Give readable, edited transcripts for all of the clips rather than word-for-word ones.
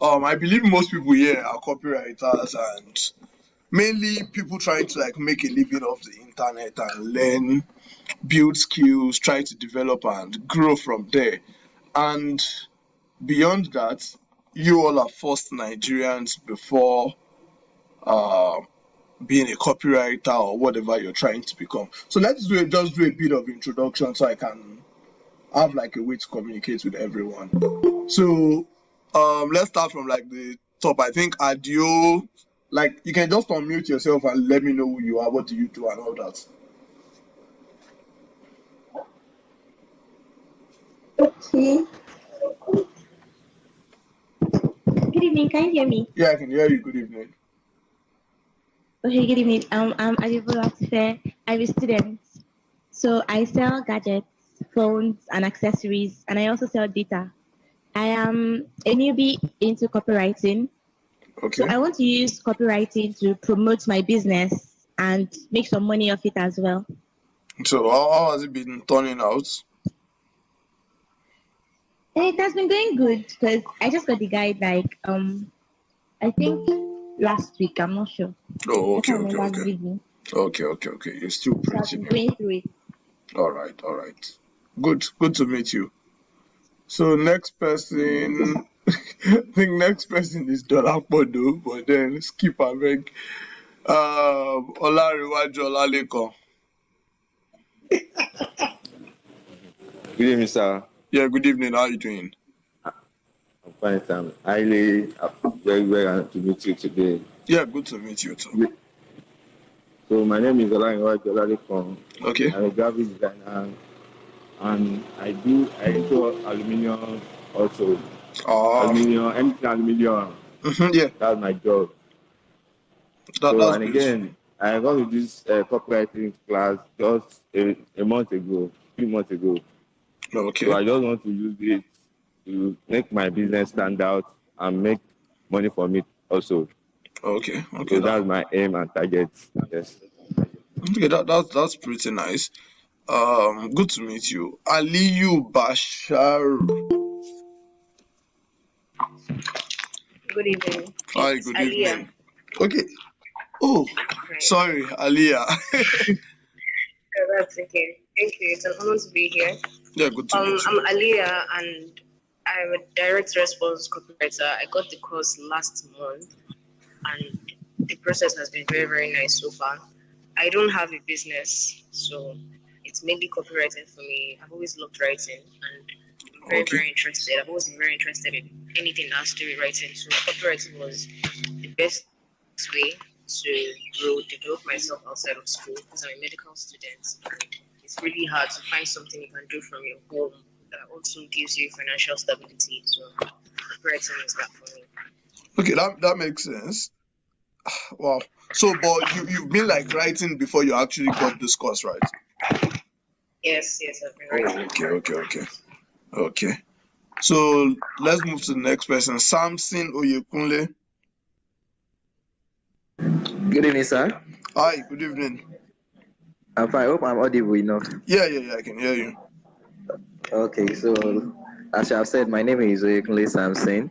I believe most people here are copywriters and mainly people trying to like make a living off the internet and learn, build skills, try to develop and grow from there. And beyond that, you all are first Nigerians before uh, being a copywriter or whatever you're trying to become. So let's just do a bit of introduction so I can have like a way to communicate with everyone. So let's start from like the top. I think Adio, like you can just unmute yourself and let me know who you are, what do you do and all that. Okay. Good evening. Can you hear me? Yeah, I can hear you. Good evening. Okay. Good evening. I'm Adibola Tife. I'm a student. So I sell gadgets, phones, and accessories, and I also sell data. I am a newbie into copywriting. So Okay. I want to use copywriting to promote my business and make some money off it as well. So how has it been turning out? And it has been going good because I just got the guide like I think last week. I'm not sure. Oh, I okay, can't okay, remember okay. vividly. Okay. You're still So I've pretty been new. going through it. All right. Good to meet you. So next person, I think next person is Dolapodo, but then skip abeg. Olariwaju Olalekan. Good evening, sir. Yeah, good evening. How are you doing? I'm fine, Sam. Highly, very happy to meet you today. Yeah, good to meet you too. So, my name is Olayiwa Jolalekon. Okay. I'm a graphic designer, and I do aluminium also. Ah, Anything aluminium. yeah, That's my job. So, that's and beautiful. again, I got with this copywriting class just a month ago, 2 months ago. So, Okay, I just want to use it to make my business stand out and make money from it also. okay, So that's my aim and target. Yes. that's pretty nice. Good to meet you, Aliyu Bashar. Good evening. Hi, It's good Aliyah. evening. Okay. Oh, Right. sorry, Aliyah. That's okay. Thank you. It's an honor to be here. Yeah, good to meet you. I'm Aliyah and I'm a direct response copywriter. I got the course last month and the process has been very nice so far. I don't have a business, so it's mainly copywriting for me. I've always loved writing and I'm Okay. very interested. I've always been very interested in anything that has to do with writing. So copywriting was the best way to develop myself outside of school because I'm a medical student and it's really hard to find something you can do from your home that also gives you financial stability. So copywriting is that for me. Okay, that makes sense. Wow. So, but you've been like writing before you actually got this course, right? Yes, I've been Oh, writing okay, before. okay. So let's move to the next person. Samson Oyekunle. Good evening, sir. Hi, good evening. I'm fine. I hope I'm audible enough. Yeah, I can hear you. Okay, so as you have said, my name is Oyekunle Samson.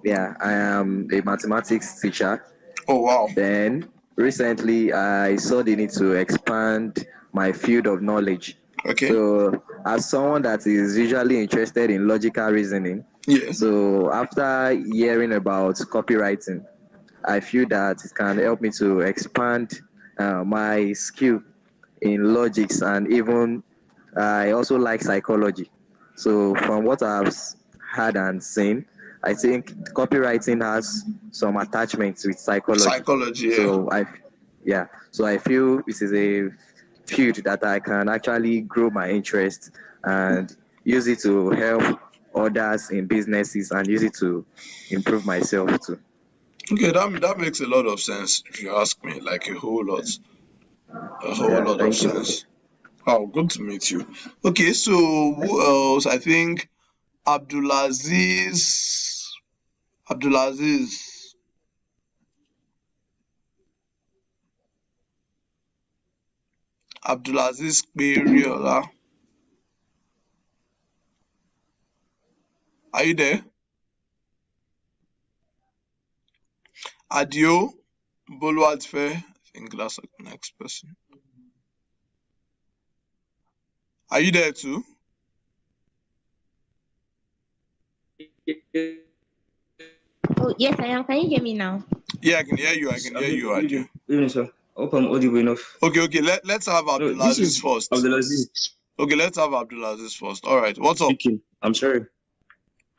Yeah, I am a mathematics teacher. Oh, wow. Then recently, I saw the need to expand my field of knowledge. Okay. So, as someone that is usually interested in logical reasoning, Yeah. so after hearing about copywriting, I feel that it can help me to expand my skill in logics, and even I also like psychology. So from what I've heard and seen, I think copywriting has some attachments with psychology. Psychology, yeah. So I feel this is a field that I can actually grow my interest and use it to help others in businesses and use it to improve myself too. Okay, that makes a lot of sense if you ask me, like a whole Yeah, lot of thank you. sense. Oh, good to meet you. Okay, so who else? I think Abdulaziz. Abdulaziz. Abdulaziz Beriola. Are you there? Adio Boluatfe. I think that's the next person. Are you there too? Oh, yes, I am. Can you hear me now? Yeah, I can hear you. I can hear you, Adio. Evening, sir. I hope I'm audible enough. Okay. Let's have No, this Abdulaziz is first. Abdulaziz Okay, let's have Abdulaziz first. All right. What's up? speaking. I'm sorry.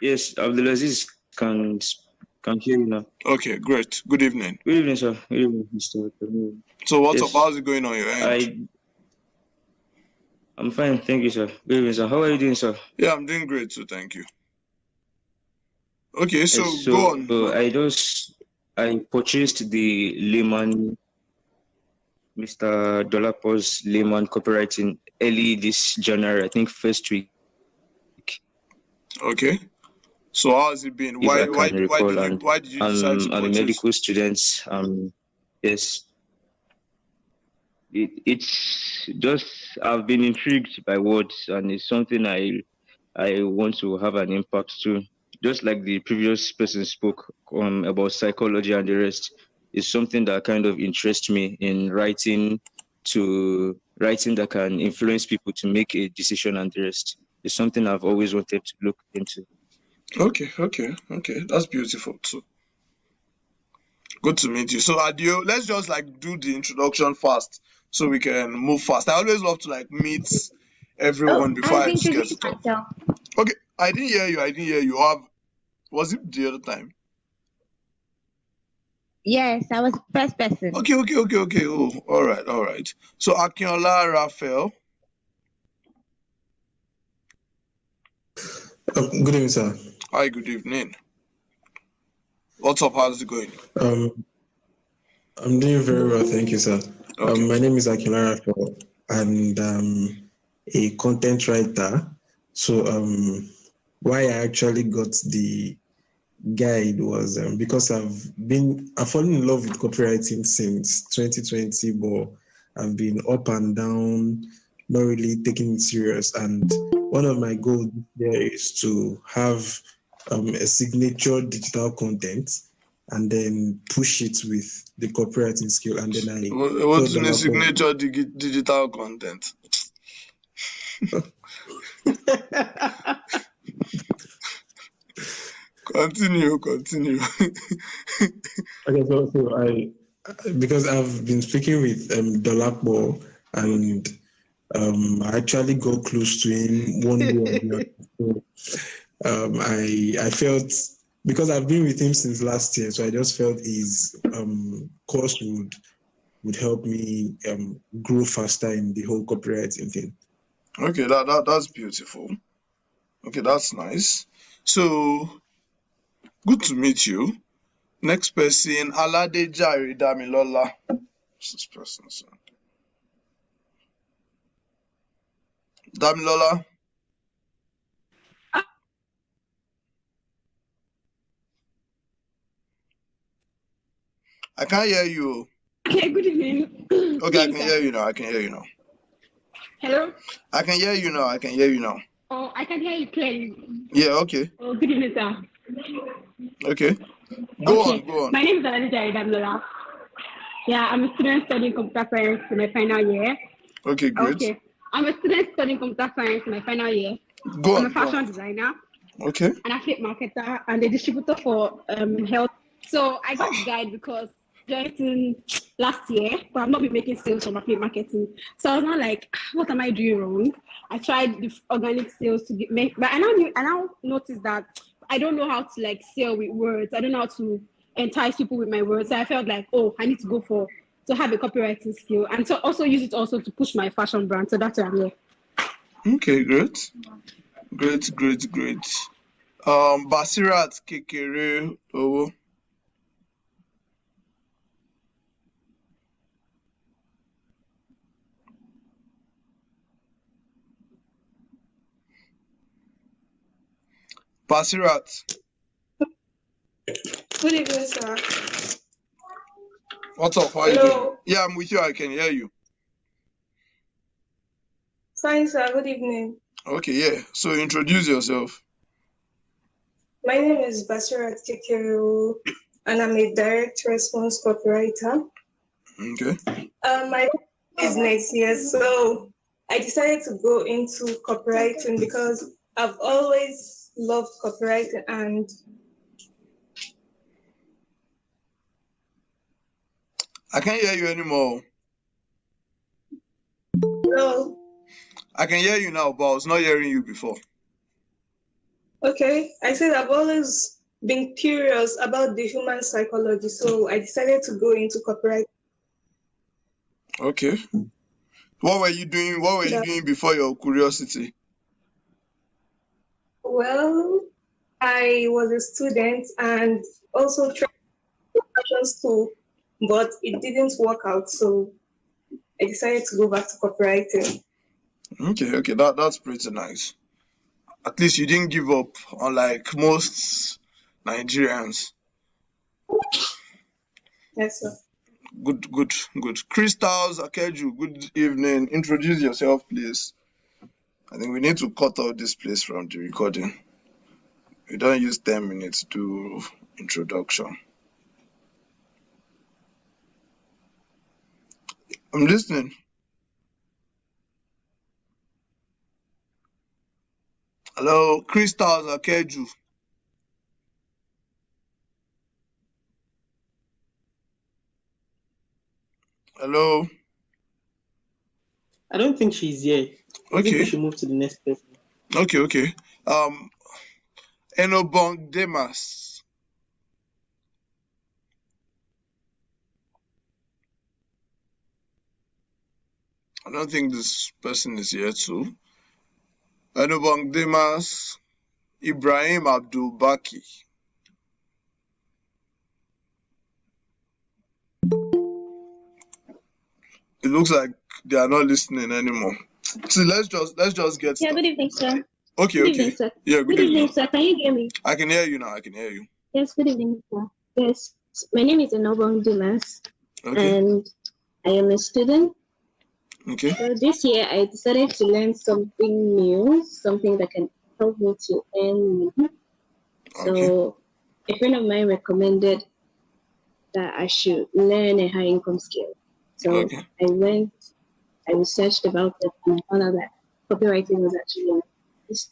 Yes, Abdulaziz can hear you now. Okay, great. Good evening. Good evening, sir. Good evening, Mr. Kamil. So what's Yes. up? How's it going on your end? I'm fine, thank you, sir. Good evening, sir. How are you doing, sir? Yeah, I'm doing great too, thank you. Okay, so Yes, go on. I purchased the Lehman, Mr. Dolapo's Lehman copywriting early this January, I think first week. Okay. So how has it been? If Why I can recall, why did you decide to I'm a purchase? medical student. Yes. It's just I've been intrigued by words, and it's something I want to have an impact to. Just like the previous person spoke about psychology and the rest, is something that kind of interests me in writing that can influence people to make a decision and the rest. It's something I've always wanted to look into. Okay. That's beautiful too. Good to meet you. So Adio, let's just like do the introduction fast so we can move fast. I always love to like meet everyone before I've I just get introduced to talk. myself. Okay, I didn't hear you. Was it the other time? Yes, I was the first person. Okay. Oh, all right. So Akinola Raphael. Good evening, sir. Hi, good evening. What's up? How's it going? I'm doing very well, thank you, sir. Okay. My name is Akinara Raphael, and a content writer. So, why I actually got the guide was because I've fallen in love with copywriting since 2020, but I've been up and down, not really taking it serious. And one of my goals there is to have a signature digital content and then push it with the copywriting skill. And then I What's in a signature digital content? Continue. Okay, so because I've been speaking with Dolapo, and I actually got close to him one way or the other. So, I felt, because I've been with him since last year, so I just felt his course would help me grow faster in the whole copywriting thing. Okay, that's beautiful. Okay, that's nice. So good to meet you. Next person, Aladejare Damilola. What's this person's name? Damilola. I can't hear you. Okay, good evening. Okay, I can hear you now. Hello? I can hear you now. Oh, I can hear you clearly. Yeah, okay. Oh, good evening, sir. Okay. Go Okay. on. My name is Aladija Idamlola. Yeah, I'm a student studying computer science in my final year. Okay, great. Okay. I'm a student studying computer science in my final year. Go I'm on. a fashion designer, Okay. an affiliate marketer, and a distributor for health. So I got the guide because joined last year, but I've not been making sales from affiliate marketing. So I was not like, what am I doing wrong? I tried the organic sales to make, but I now noticed that I don't know how to like sell with words. I don't know how to entice people with my words. So I felt like, oh, I need to have a copywriting skill, and so also use it also to push my fashion brand. So that's why I'm here. Okay, great. Basirat Kekere Owo. Basirat. Good evening, sir. What's up? How are you doing? Yeah, I'm with you. I can hear you. Fine, sir. Good evening. Okay, yeah. So introduce yourself. My name is Basirat Kekeru. and I'm a direct response copywriter. Okay. My business here, so I decided to go into copywriting because I've always loved copywriting and I can't hear you anymore. so I can hear you now, but I was not hearing you before. okay. I said I've always been curious about the human psychology, so I decided to go into copywriting. Okay. What were you doing? What were you doing before your curiosity? Well, I was a student and also tried fashion school, but it didn't work out, so I decided to go back to copywriting. Okay, that's pretty nice. At least you didn't give up, unlike most Nigerians. Yes, sir. Good. Crystals Akeju, good evening. Introduce yourself, please. I think we need to cut out this place from the recording. We don't use 10 minutes to introduction. I'm listening. Hello, Crystals Akeju. Hello. I don't think she's here. I think we should move to the next person. Okay. Enobong Demas. I don't think this person is here too. Enobong Demas. Ibrahim Abdul Baki. It looks like they are not listening anymore. So let's just get started. Yeah, good evening, sir. Okay. Good evening, sir. Yeah, good evening, sir. Can you hear me? I can hear you now. Yes, good evening, sir. Yes, my name is Enobong Dimas, Okay. and I am a student. Okay. So this year I decided to learn something new, something that can help me to earn money. So a friend of mine recommended that I should learn a high income skill. So I researched about it and I found out that copywriting was actually one of this.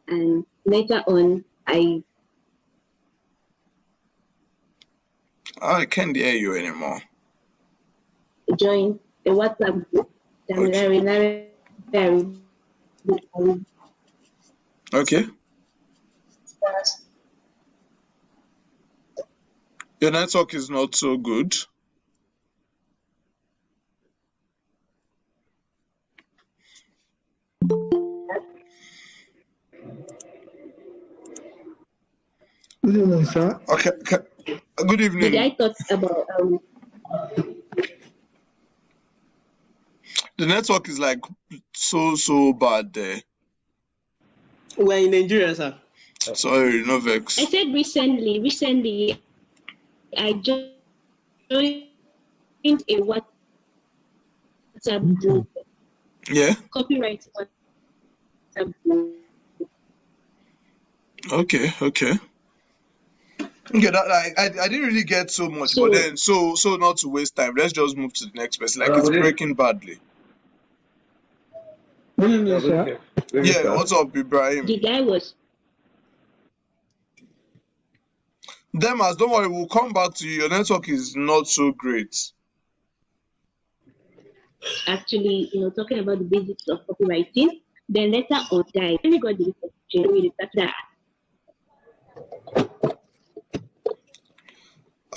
And later on, I can't hear you anymore. joined a WhatsApp group. Okay. Your network is not so good. Good evening, sir. Okay. Good evening. The guy talks about the network is like so bad there. We're in Nigeria, sir. Sorry, no vex. I said recently, I joined a WhatsApp group. Yeah. Copywriting WhatsApp group. Okay. That I didn't really get so much, but then so not to waste time, let's just move to the next person. Like it's breaking badly. Good evening, sir. Yeah, what's up, Ibrahim? The guy was Demas, don't worry, we'll come back to you. Your network is not so great. actually, talking about the basics of copywriting. Then later on, guy, when we got the research, we that.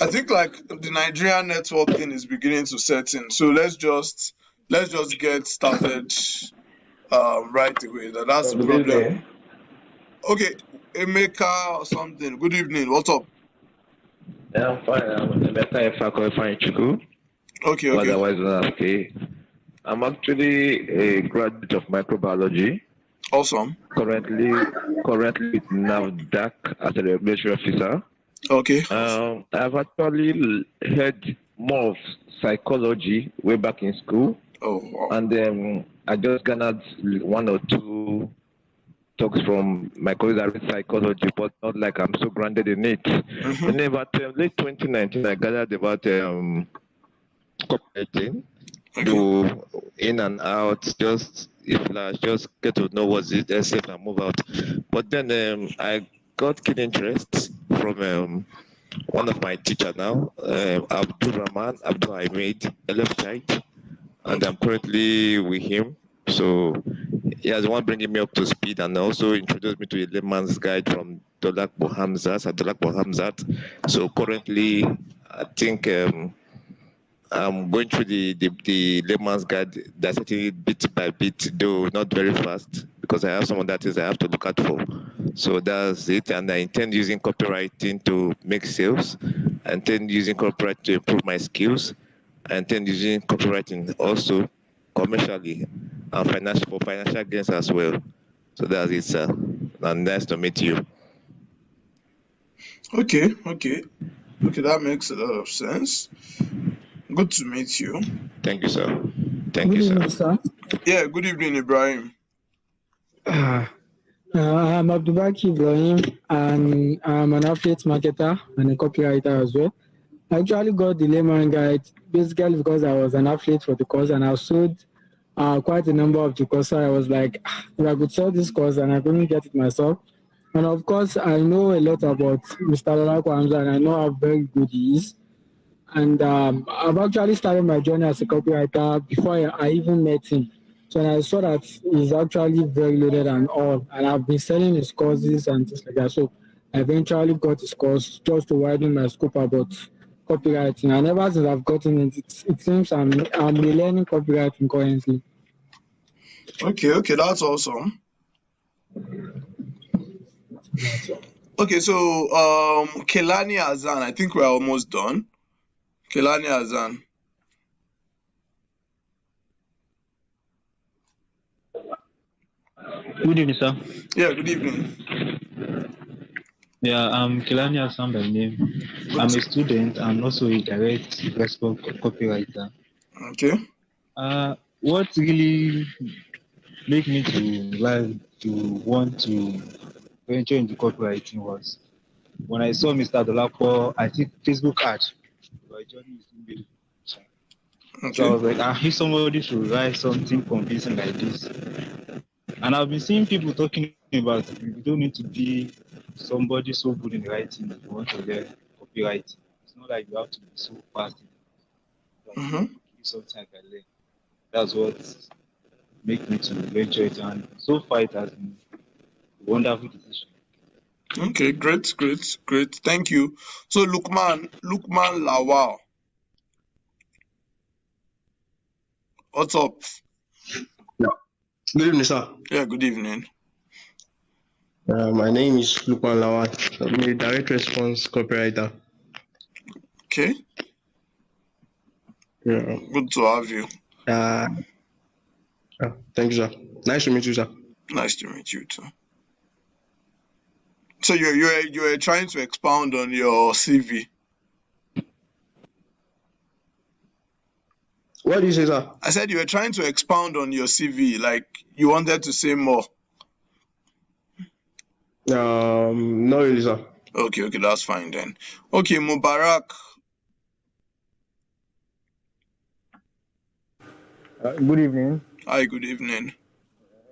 I think like the Nigerian network thing is beginning to set in. So let's just get started right away. That's the problem. Okay, Emeka or something. Good evening. What's up? Yeah, I'm fine. I'm Emeka Chuku. Okay. Otherwise known as K. I'm actually a graduate of microbiology. Awesome. Currently with NAVDAC as a regulatory officer. Okay. I've actually heard more of psychology way back in school. Oh, wow. And I just garnered one or two talks from my colleagues that read psychology, but not like I'm so grounded in it. And then about late 2019, I gathered about copywriting. Do in and out, just if like just get to know what's it, save and move out. But then I got keen interest from one of my teacher now, Abdul Hamid, a left side, and I'm currently with him. So he has one bringing me up to speed and also introduced me to a layman's guide from Dolak Bohamzat. So currently, I think I'm going through the layman's guide, dissecting it bit by bit, though not very fast, because I have some of that things I have to look out for. So that's it, and I intend using copywriting to make sales. I intend using copywriting to improve my skills. I intend using copywriting also commercially and for financial gains as well. So that's it, sir. And nice to meet you. Okay, that makes a lot of sense. Good to meet you. Thank you, sir. Thank Good you, evening, sir. Yeah, good evening, Ibrahim. I'm Abdubaki Ibrahim, and I'm an affiliate marketer and a copywriter as well. I actually got the layman guide basically because I was an affiliate for the course and I sold quite a number of the course. So I was like, if I could sell this course and I couldn't get it myself. And of course, I know a lot about Mr. Lolako Hamza and I know how very good he is. And I've actually started my journey as a copywriter before I even met him. So I saw that he's actually very loaded and all. And I've been selling his courses and things like that. So I eventually got his course just to widen my scope about copywriting. And ever since I've gotten it, it seems I'm relearning copywriting currently. Okay, that's awesome. Okay, so Kelani Azan, I think we're almost done. Kelani Azan. Good evening, sir. Yeah, good evening. Yeah, I'm Kelani Hassan by name. I'm a student and also a direct response copywriter. Okay. What really made me to want to venture into copywriting was when I saw Mr. Dolapo, I think Facebook ad. My journey is email. So I was like, if somebody should write something convincing like this. And I've been seeing people talking about it. You don't need to be somebody so good in writing if you want to learn copywriting. It's not like you have to be so fast. Something I can learn. That's what made me to venture it, and so far it has been a wonderful decision. Okay, great. Thank you. So Lukman Lawal. What's up? Yeah. Good evening, sir. Yeah, good evening. My name is Lukman Lawal. I'm a direct response copywriter. Okay. Yeah. Good to have you. Thank you, sir. Nice to meet you, sir. Nice to meet you too. So you're trying to expound on your CV. What do you say, sir? I said you were trying to expound on your CV, like you wanted to say more. No, really, sir. Okay, that's fine then. Okay, Mubarak. Good evening. Hi, good evening.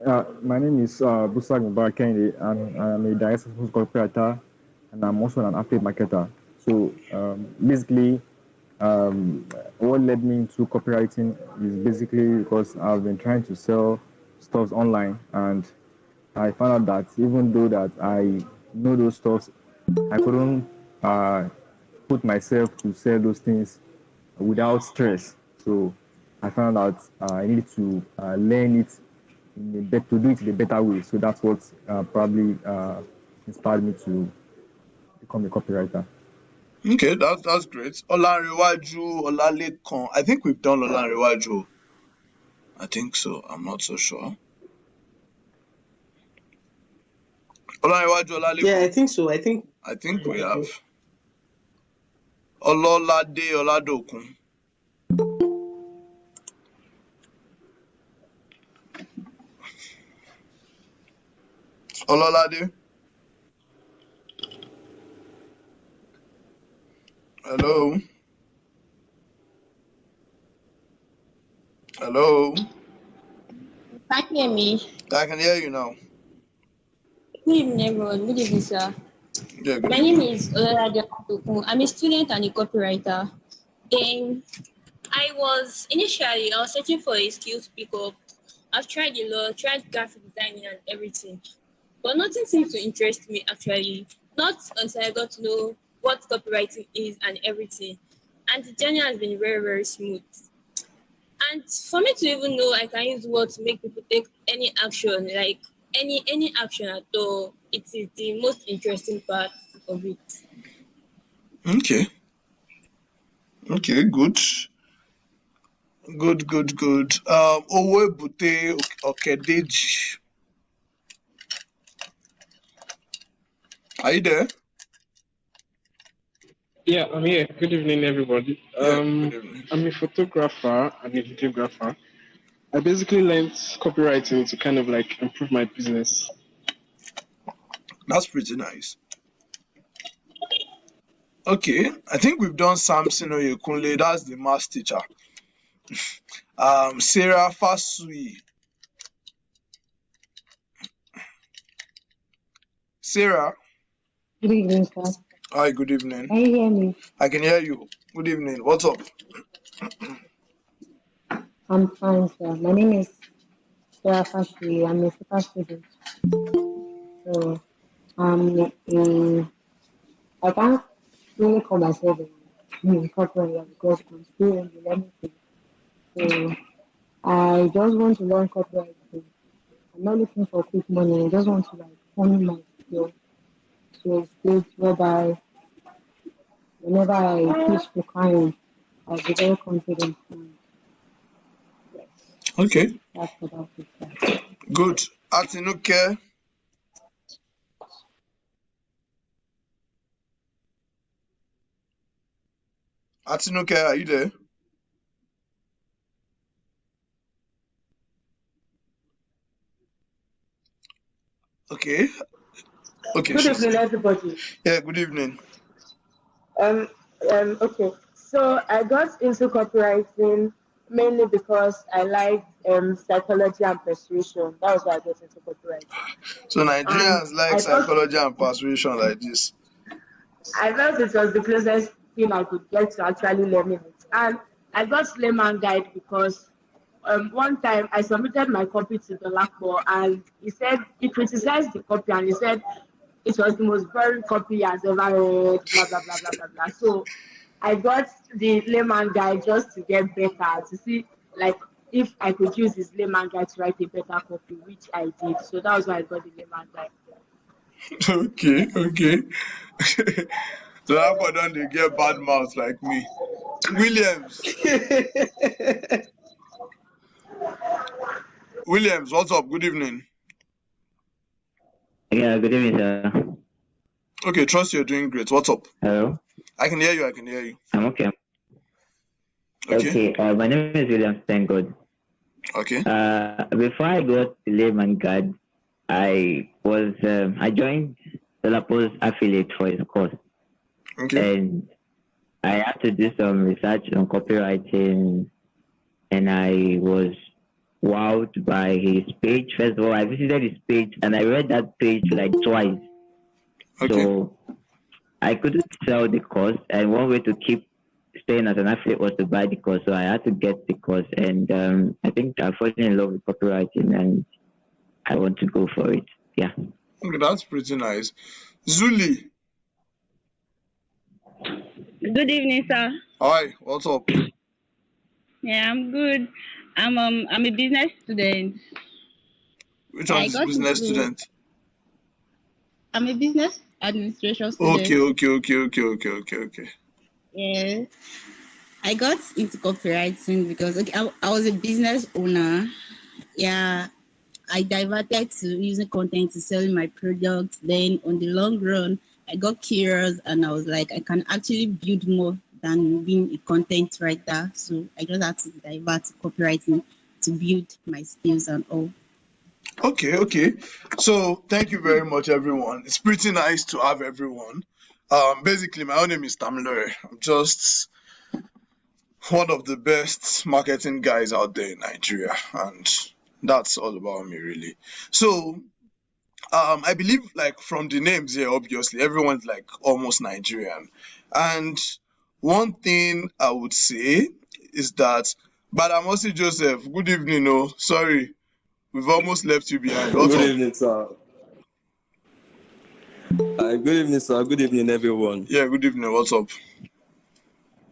My name is Busak Mubarak Kennedy, and I'm a direct response copywriter, and I'm also an affiliate marketer. So basically, what led me into copywriting is basically because I've been trying to sell stuff online, and I found out that even though that I know those stuffs, I couldn't put myself to sell those things without stress. So I found out I need to learn it to do it in a better way. So that's what probably inspired me to become a copywriter. Okay, that's great. Olanrewaju, Olalekan. I think we've done Olanrewaju. I think so. I'm not so sure. Olanrewaju, Olalekan. Yeah, I think so. I think we have. Ololade Oladokun. Ololade. Hello. Hello. Can you hear me? I can hear you now. Good evening, everyone. Good evening, sir. Yeah, good My name evening. is Ololade Akokun. I'm a student and a copywriter. Then I was searching for a skill to pick up. I've tried a lot, tried graphic designing and everything. But nothing seems to interest me actually. Not until I got to know what copywriting is and everything. And the journey has been very, very smooth. And for me to even know I can use what to make people take any action, like any action at all, it is the most interesting part of it. Okay. Okay, good. Good. Owebute Okedeji. Are you there? Yeah, I'm here. Good evening, everybody. Yeah, good evening. I'm a photographer and a videographer. I basically learned copywriting to kind of like improve my business. That's pretty nice. Okay, I think we've done Samson Oyekunle. That's the math teacher. Sarah Fasui. Sarah. Good evening, sir. Hi, good evening. Can you hear me? I can hear you. Good evening. What's up? I'm fine, sir. My name is Sarah Fasri. I'm a super student. So, I can't really call myself a copywriter because I'm still in the learning phase. So, I just want to learn copywriting. I'm not looking for quick money. I just want to like hone my skill to a stage whereby whenever I pitch to clients, I'll be very confident. Okay, That's about it, sir. good. Atinuke. Atinuke, are you there? Okay. Okay, Good she's evening, everybody. yeah, good evening. Okay. So I got into copywriting mainly because I liked psychology and persuasion. That was why I got into copywriting. So And Nigerians like I thought psychology and persuasion like this. I felt it was the closest thing I could get to actually learning it. And I got layman guide because one time I submitted my copy to the LACBO and he criticized the copy and he said it was the most boring copy he has ever read, blah, blah, blah, blah, blah, blah. So I got the layman guide just to get better, to see like if I could use his layman guide to write a better copy, which I did. So that was why I got the layman guide. Okay. So that boy don't they get bad mouth like me. Williams. Williams, what's up? Good evening. Yeah, good evening, sir. Okay, trust you're doing great. What's up? Hello? I can hear you. I'm okay. Okay. My name is William, thank God. Okay. Before I got the layman guide, I joined the Lapo's affiliate for his course. Okay. And I had to do some research on copywriting, and I was wowed by his page. First of all, I visited his page and I read that page like twice. Okay. So I couldn't sell the course, and one way to keep staying as an affiliate was to buy the course. So I had to get the course, and I think I fell in love with copywriting, and I want to go for it. Yeah. Okay, that's pretty nice. Zuli. Good evening, sir. Hi, what's up? Yeah, I'm good. I'm a business student. Which one is business student? I'm a business administration student. Okay. Yeah. I got into copywriting because I was a business owner. Yeah. I diverted to using content to selling my products. Then on the long run, I got curious and I was like, I can actually build more than being a content writer. So I just had to divert to copywriting to build my skills and all. Okay. So thank you very much, everyone. It's pretty nice to have everyone. Basically, my own name is Tamilore. I'm just one of the best marketing guys out there in Nigeria, and that's all about me, really. So, I believe, like, from the names here, obviously, everyone's like almost Nigerian. And one thing I would say is that, but I'm also Joseph. Good evening. Oh, sorry, we've almost left you behind. What's Good up? evening, sir. Good evening, sir. Good evening, everyone. Yeah, good evening. What's up?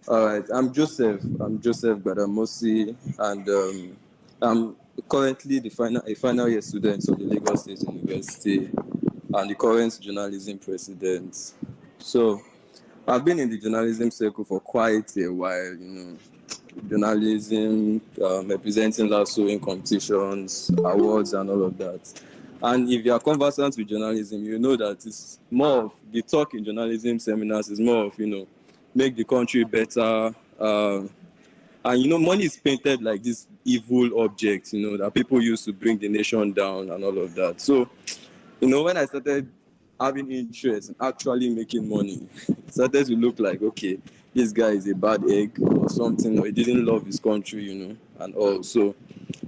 All right, I'm Joseph Badamosi, and I'm currently a final year student of the Lagos State University and the current journalism president. So, I've been in the journalism circle for quite a while, journalism, representing LASSO in competitions, awards, and all of that. And if you are conversant with journalism, you know that it's more of the talk in journalism seminars is more of, make the country better. And, money is painted like this evil object, that people use to bring the nation down and all of that. So, when I started having interest in actually making money, it started to look like, okay, this guy is a bad egg or something, or he didn't love his country, and all. So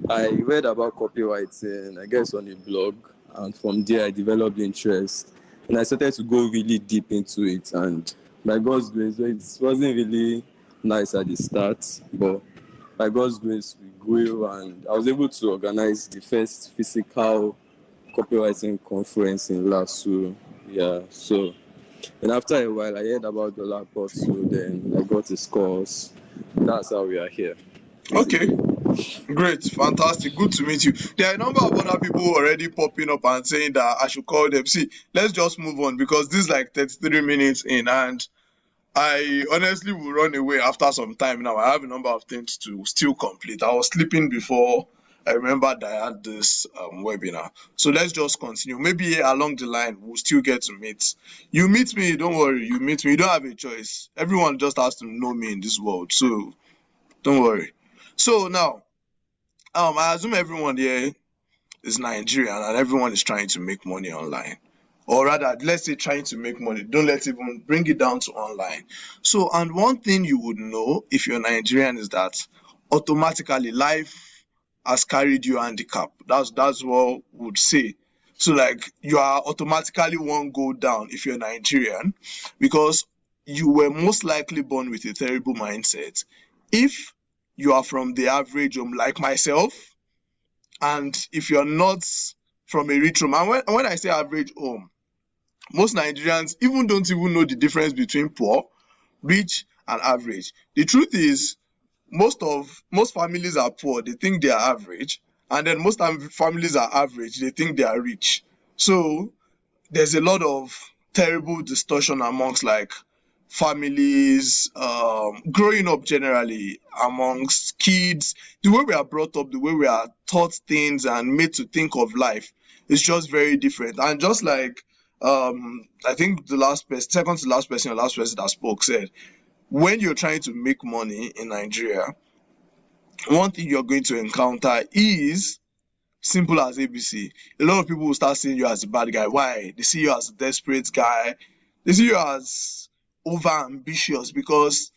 I read about copywriting, I guess, on a blog, and from there I developed interest. And I started to go really deep into it, and by God's grace, it wasn't really nice at the start, but by God's grace, we grew, and I was able to organize the first physical copywriting conference in LASSO. Yeah, so, and after a while, I heard about the Dollar so then I got his course. That's how we are here. Okay, great, fantastic, good to meet you. There are a number of other people already popping up and saying that I should call them. See, let's just move on because this is like 33 minutes in, and I honestly will run away after some time now. I have a number of things to still complete. I was sleeping before I remembered I had this webinar. So let's just continue. Maybe along the line, we'll still get to meet. You meet me, don't worry, you meet me. You don't have a choice. Everyone just has to know me in this world. So don't worry. So now, I assume everyone here is Nigerian and everyone is trying to make money online. Or rather, let's say trying to make money. Don't let's even bring it down to online. So, and one thing you would know if you're Nigerian is that automatically life has carried you handicap. That's what we would say. So, like, you are automatically one go down if you're Nigerian because you were most likely born with a terrible mindset. If you are from the average home like myself, and if you're not from a rich home, and when I say average home, most Nigerians even don't even know the difference between poor, rich, and average. The truth is, most families are poor, they think they are average, and then most families are average, they think they are rich. So there's a lot of terrible distortion amongst like families, growing up generally amongst kids. The way we are brought up, the way we are taught things and made to think of life is just very different. And just like I think second to last person or last person that spoke said, when you're trying to make money in Nigeria, one thing you're going to encounter is simple as ABC. A lot of people will start seeing you as a bad guy. Why? They see you as a desperate guy. They see you as over ambitious because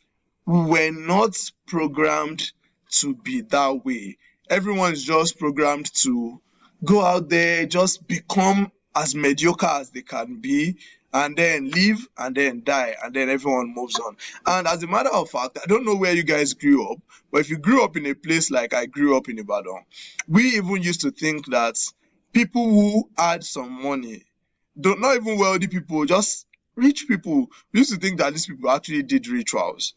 we were not programmed to be that way. Everyone is just programmed to go out there, just become as mediocre as they can be, and then live and then die, and then everyone moves on. And as a matter of fact, I don't know where you guys grew up, but if you grew up in a place like I grew up in Ibadan, we even used to think that people who had some money, not even wealthy people, just rich people, we used to think that these people actually did rituals.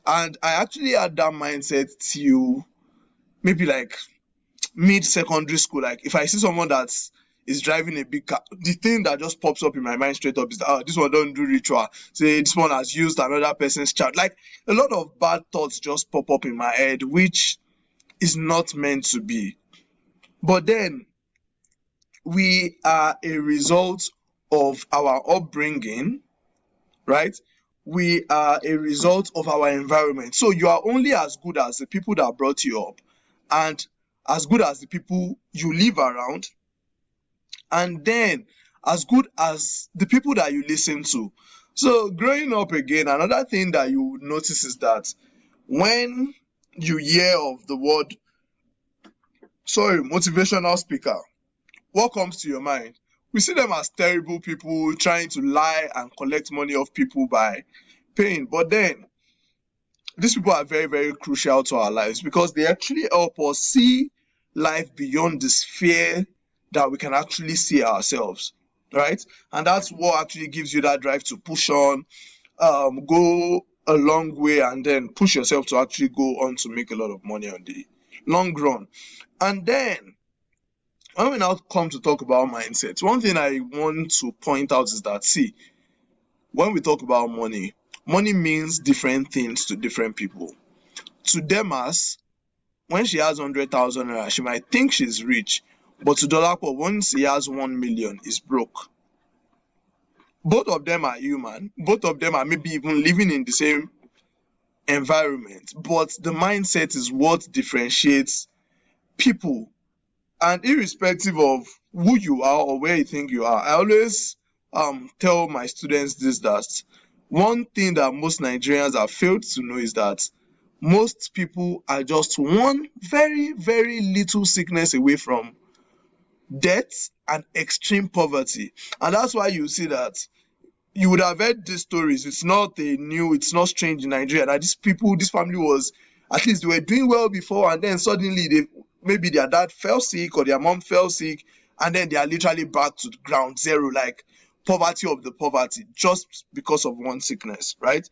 And I actually had that mindset till maybe like mid-secondary school. Like if I see someone that is driving a big car, the thing that just pops up in my mind straight up is that, this one don't do ritual. Say this one has used another person's child. Like a lot of bad thoughts just pop up in my head, which is not meant to be. But then we are a result of our upbringing, right? We are a result of our environment. So you are only as good as the people that brought you up and as good as the people you live around and then as good as the people that you listen to. So growing up again, another thing that you would notice is that when you hear of the word, motivational speaker, what comes to your mind? We see them as terrible people trying to lie and collect money off people by paying. But then these people are very, very crucial to our lives because they actually help us see life beyond the sphere that we can actually see ourselves, right? And that's what actually gives you that drive to push on, go a long way, and then push yourself to actually go on to make a lot of money on the long run. And then when we now come to talk about mindset, one thing I want to point out is that, see, when we talk about money, money means different things to different people. To Demas, when she has 100,000 naira, she might think she's rich, but to Dolapo, once he has 1 million, he's broke. Both of them are human. Both of them are maybe even living in the same environment, but the mindset is what differentiates people. And irrespective of who you are or where you think you are, I always tell my students this, that one thing that most Nigerians have failed to know is that most people are just one very, very little sickness away from debt and extreme poverty. And that's why you see that you would have heard these stories. It's not strange in Nigeria that these people, this family was, at least they were doing well before, and then suddenly maybe their dad fell sick or their mom fell sick, and then they are literally back to ground zero, like poverty of the poverty, just because of one sickness, right?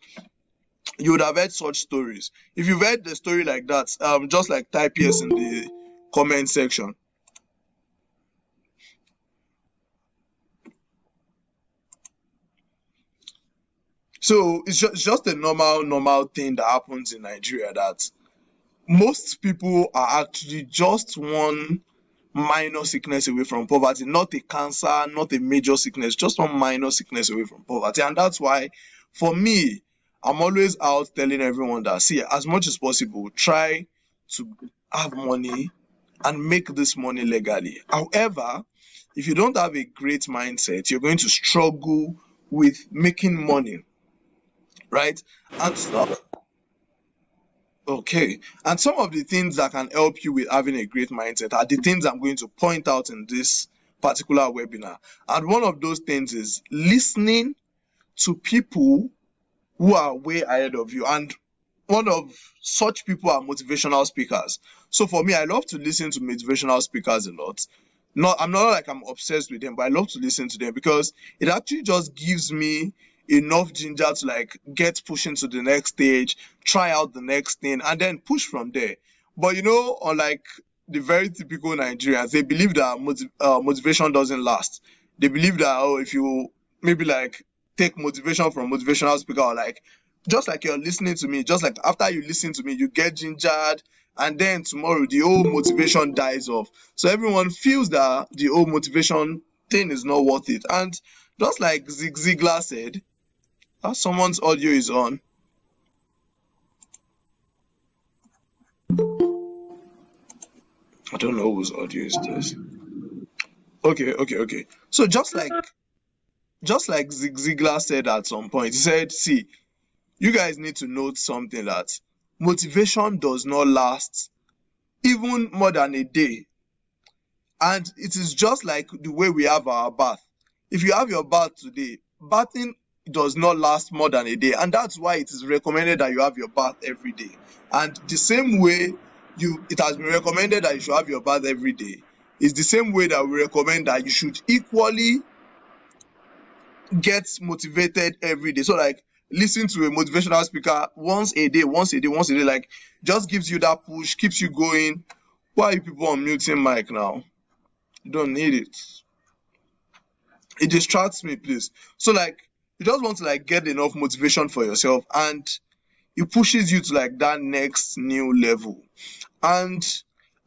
You would have heard such stories. If you've heard the story like that, just like type yes in the comment section. So it's just a normal thing that happens in Nigeria, that most people are actually just one minor sickness away from poverty, not a cancer, not a major sickness, just one minor sickness away from poverty. And that's why, for me, I'm always out telling everyone that, see, as much as possible, try to have money and make this money legally. However, if you don't have a great mindset, you're going to struggle with making money, right? And stuff. Okay, and some of the things that can help you with having a great mindset are the things I'm going to point out in this particular webinar. And one of those things is listening to people who are way ahead of you. And one of such people are motivational speakers. So for me, I love to listen to motivational speakers a lot. I'm not like I'm obsessed with them, but I love to listen to them because it actually just gives me enough ginger to like get pushing to the next stage, try out the next thing, and then push from there. But unlike the very typical Nigerians, they believe that motivation doesn't last. They believe that if you maybe like take motivation from motivational speaker, or like just like you're listening to me, just like after you listen to me, you get gingered, and then tomorrow the whole motivation dies off. So everyone feels that the whole motivation thing is not worth it. And just like Zig Ziglar said, someone's audio is on. I don't know whose audio is this. Okay. So just like Zig Ziglar said at some point, he said, see, you guys need to note something, that motivation does not last even more than a day. And it is just like the way we have our bath. If you have your bath today, bathing does not last more than a day, and that's why it is recommended that you have your bath every day. And the same way it has been recommended that you should have your bath every day is the same way that we recommend that you should equally get motivated every day. So like listen to a motivational speaker once a day, like just gives you that push, keeps you going. Why are you people unmuting mic now? You don't need it. It distracts me, please. So like you just want to like get enough motivation for yourself, and it pushes you to like that next new level. And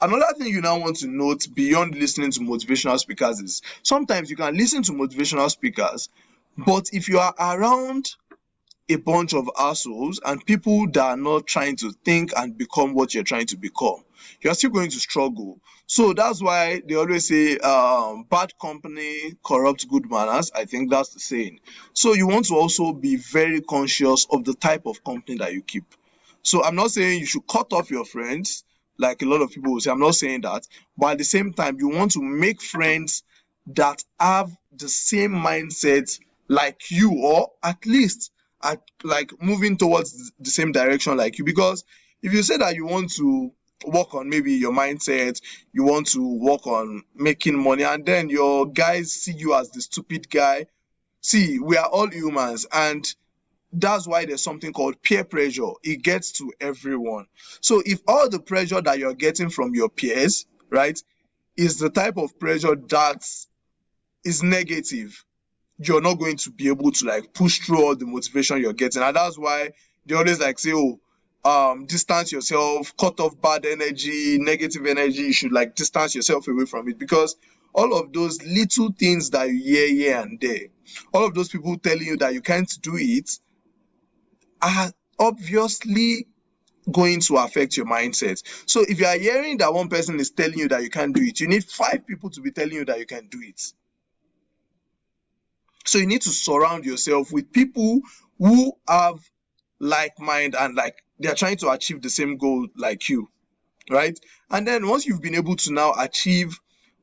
another thing you now want to note beyond listening to motivational speakers is sometimes you can listen to motivational speakers, but if you are around a bunch of assholes and people that are not trying to think and become what you're trying to become, you're still going to struggle. So that's why they always say bad company corrupts good manners. I think that's the saying. So you want to also be very conscious of the type of company that you keep. So I'm not saying you should cut off your friends, like a lot of people will say. I'm not saying that. But at the same time, you want to make friends that have the same mindset like you, or at least like moving towards the same direction like you. Because if you say that you want to work on maybe your mindset, you want to work on making money, and then your guys see you as the stupid guy. See, we are all humans, and that's why there's something called peer pressure. It gets to everyone. So if all the pressure that you're getting from your peers, right, is the type of pressure that is negative, you're not going to be able to like push through all the motivation you're getting. And that's why they always like say, distance yourself, cut off bad energy, negative energy. You should like distance yourself away from it, because all of those little things that you hear here and there, all of those people telling you that you can't do it, are obviously going to affect your mindset. So if you are hearing that one person is telling you that you can't do it, you need 5 people to be telling you that you can do it. So you need to surround yourself with people who have like mind and like they're trying to achieve the same goal like you, right? And then once you've been able to now achieve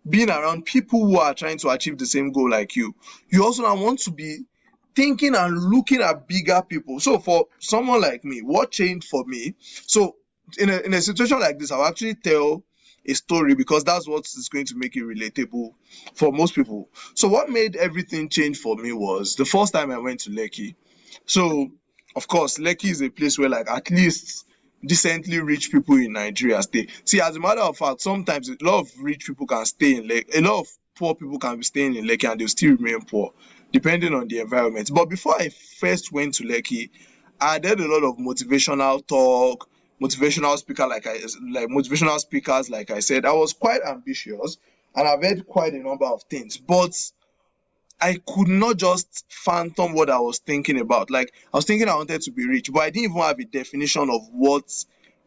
being around people who are trying to achieve the same goal like you also now want to be thinking and looking at bigger people. So for someone like me, what changed for me? So in a situation like this, I'll actually tell a story, because that's what is going to make it relatable for most people. So what made everything change for me was the first time I went to Lekki. So of course, Lekki is a place where like at least decently rich people in Nigeria stay. See, as a matter of fact, sometimes a lot of rich people can stay in Lekki, a lot of poor people can be staying in Lekki and they'll still remain poor, depending on the environment. But before I first went to Lekki, I did a lot of motivational talk, motivational speakers, like I said. I was quite ambitious and I've heard quite a number of things, but I could not just phantom what I was thinking about. Like, I was thinking I wanted to be rich, but I didn't even have a definition of what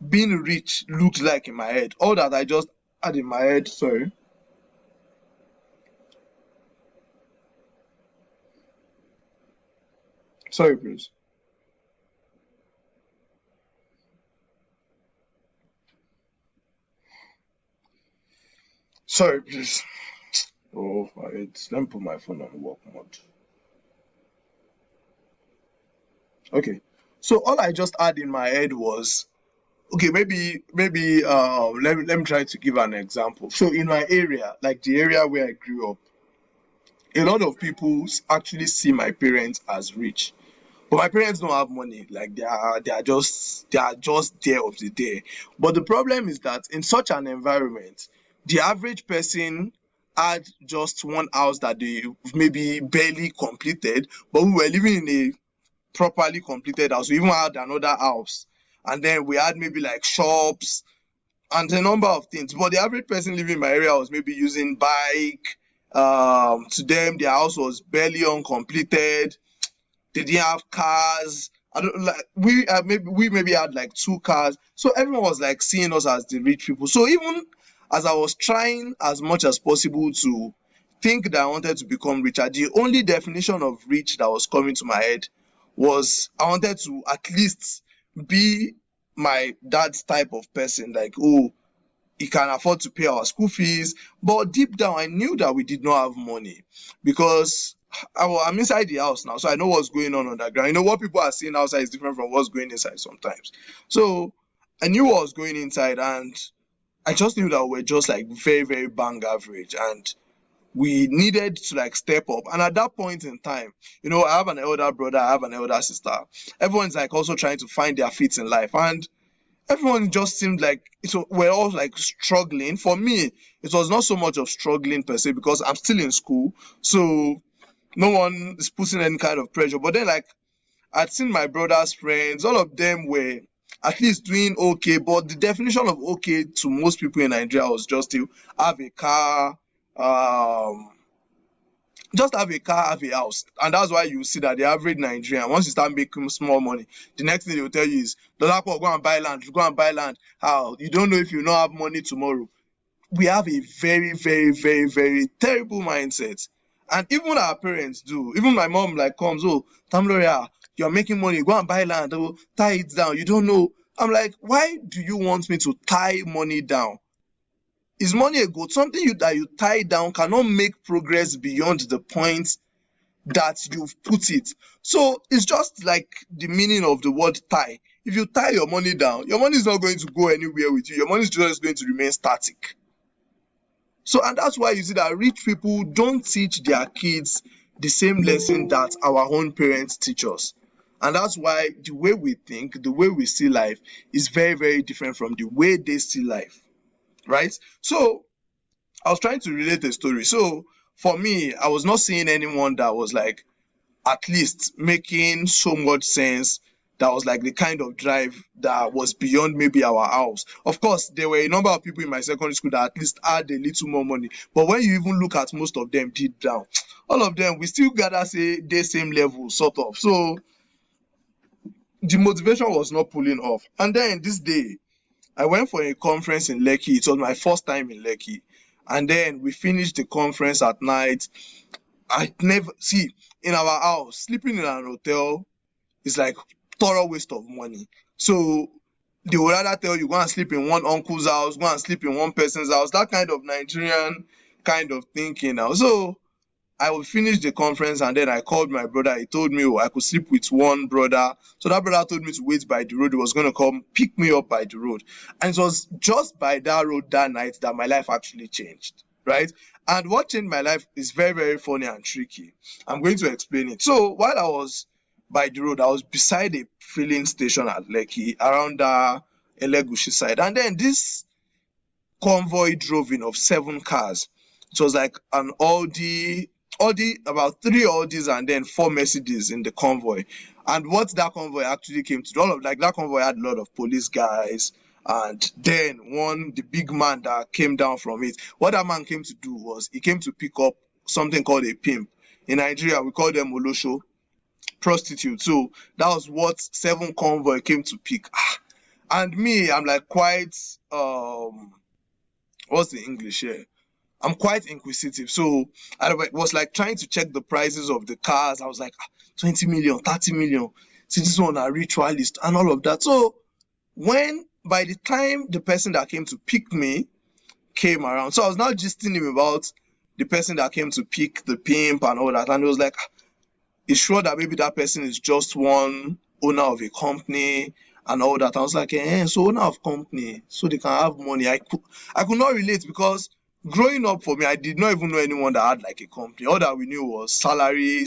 being rich looked like in my head. All that I just had in my head, sorry, please. Sorry, please. Oh, let me put my phone on work mode. Okay. So all I just had in my head was, okay, maybe let me try to give an example. So in my area, like the area where I grew up, a lot of people actually see my parents as rich. But my parents don't have money. Like they are just there of the day. But the problem is that in such an environment, the average person had just one house that they maybe barely completed, but we were living in a properly completed house. We even had another house, and then we had maybe like shops and a number of things. But the average person living in my area was maybe using bike. To them, their house was barely uncompleted. They didn't have cars. I don't like we maybe had like 2 cars. So everyone was like seeing us as the rich people. So even as I was trying as much as possible to think that I wanted to become richer, the only definition of rich that was coming to my head was I wanted to at least be my dad's type of person. Like, oh, he can afford to pay our school fees. But deep down, I knew that we did not have money, because I'm inside the house now, so I know what's going on underground. You know, what people are seeing outside is different from what's going inside sometimes. So I knew what was going inside, and I just knew that we were just like very, very bang average, and we needed to like step up. And at that point in time, you know, I have an elder brother, I have an elder sister. Everyone's like also trying to find their feet in life, and everyone just seemed like we're all like struggling. For me, it was not so much of struggling per se, because I'm still in school, so no one is putting any kind of pressure. But then, like, I'd seen my brother's friends, all of them were at least doing okay. But the definition of okay to most people in Nigeria was just to have a car, Just have a car, have a house. And that's why you see that the average Nigerian, once you start making small money, the next thing they will tell you is, Dolapo, go and buy land, go and buy land. How? You don't know if you not have money tomorrow. We have a very, very, very, very terrible mindset. And even our parents do. Even my mom like comes, oh, Tamloria, you're making money, go and buy land, oh, tie it down. You don't know. I'm like, why do you want me to tie money down? Is money a goal? Something that you tie down cannot make progress beyond the point that you've put it. So it's just like the meaning of the word tie. If you tie your money down, your money is not going to go anywhere with you. Your money is just going to remain static. So, and that's why you see that rich people don't teach their kids the same lesson that our own parents teach us. And that's why the way we think, the way we see life is very, very different from the way they see life. Right? So I was trying to relate a story. So for me, I was not seeing anyone that was like at least making so much sense, that was like the kind of drive that was beyond maybe our house. Of course, there were a number of people in my secondary school that at least had a little more money. But when you even look at most of them deep down, all of them, we still gotta say the same level, sort of. So the motivation was not pulling off. And then this day, I went for a conference in Lekki. It was my first time in Lekki. And then we finished the conference at night. I never see in our house, sleeping in an hotel is like thorough waste of money. So they would rather tell you go and sleep in one uncle's house, go and sleep in one person's house, that kind of Nigerian kind of thinking now. So I would finish the conference and then I called my brother. He told me, oh, I could sleep with one brother. So that brother told me to wait by the road. He was going to come pick me up by the road. And it was just by that road that night that my life actually changed, right? And what changed my life is very, very funny and tricky. I'm going to explain it. So while I was by the road, I was beside a filling station at Lekki around the Elegushi side. And then this convoy drove in of 7 cars. It was like an Audi, about 3 Audis and then 4 Mercedes in the convoy. And what that convoy actually came to do, that convoy had a lot of police guys. And then the big man that came down from it, what that man came to do was he came to pick up something called a pimp. In Nigeria, we call them Olosho, prostitute. So that was what 7 convoy came to pick. And me, I'm like quite, what's the English here? I'm quite inquisitive. So I was like trying to check the prices of the cars. I was like, 20 million, 30 million. See, this one a ritualist and all of that. So by the time the person that came to pick me came around, so I was now gisting him about the person that came to pick the pimp and all that. And he was like, it's sure that maybe that person is just one owner of a company and all that. I was like, so owner of company, so they can have money. I could not relate because growing up for me, I did not even know anyone that had like a company. All that we knew was salary.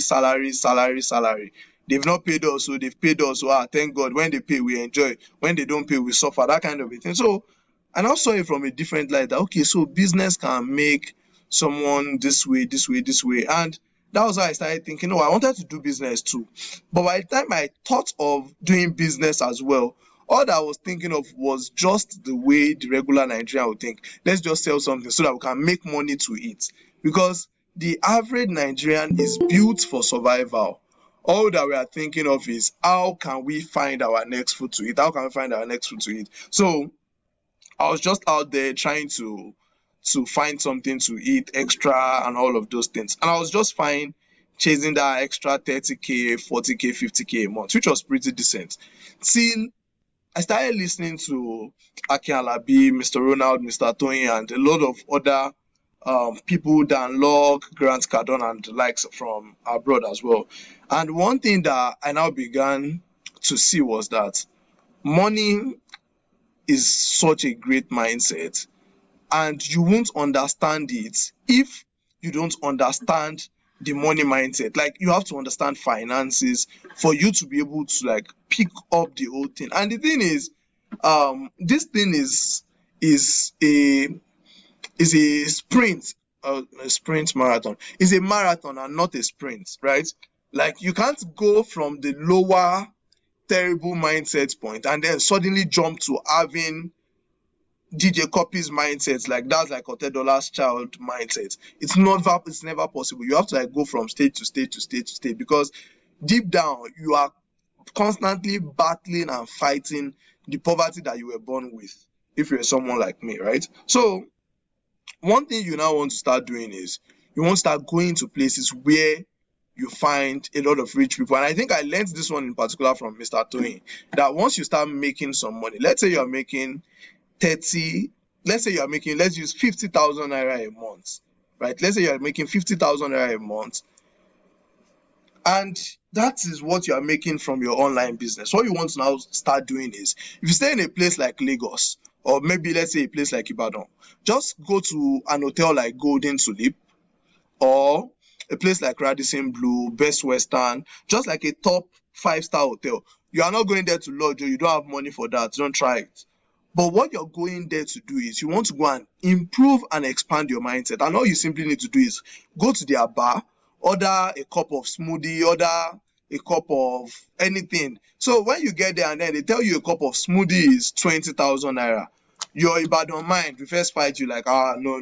They've not paid us, so they've paid us. So thank God. When they pay, we enjoy. When they don't pay, we suffer. That kind of a thing. So I now saw it from a different light. That okay, so business can make someone this way. And that was why I started thinking, I wanted to do business too. But by the time I thought of doing business as well, all that I was thinking of was just the way the regular Nigerian would think. Let's just sell something so that we can make money to eat. Because the average Nigerian is built for survival. All that we are thinking of is how can we find our next food to eat? So I was just out there trying to find something to eat extra and all of those things. And I was just fine chasing that extra 30K, 40K, 50K a month, which was pretty decent. Till I started listening to Aki Alabi, Mr. Ronald, Mr. Tony, and a lot of other people, Dan Locke, Grant Cardone, and the likes from abroad as well. And one thing that I now began to see was that money is such a great mindset, and you won't understand it if you don't understand the money mindset. Like, you have to understand finances for you to be able to like pick up the whole thing. And the thing is, this thing is a sprint, a sprint marathon. It's a marathon and not a sprint, right? Like, you can't go from the lower terrible mindset point and then suddenly jump to having DJ Copy's mindset, like that's like Otedola's child mindset. It's never possible. You have to like go from state to state to state to state, because deep down you are constantly battling and fighting the poverty that you were born with, if you're someone like me, right? So one thing you now want to start doing is you want to start going to places where you find a lot of rich people. And I think I learned this one in particular from Mr. Tony, that once you start making some money, let's say you're making 30, let's use 50,000 naira a month, right? Let's say you're making 50,000 naira a month, and that is what you are making from your online business. What you want to now start doing is, if you stay in a place like Lagos, or maybe let's say a place like Ibadan, just go to an hotel like Golden Tulip, or a place like Radisson Blue, Best Western, just like a top 5-star hotel. You are not going there to lodge, or you don't have money for that. Don't try it. But what you're going there to do is you want to go and improve and expand your mindset. And all you simply need to do is go to their bar, order a cup of smoothie, order a cup of anything. So when you get there and then they tell you a cup of smoothie is 20,000 naira, your Ibadan mind will first fight you like, no,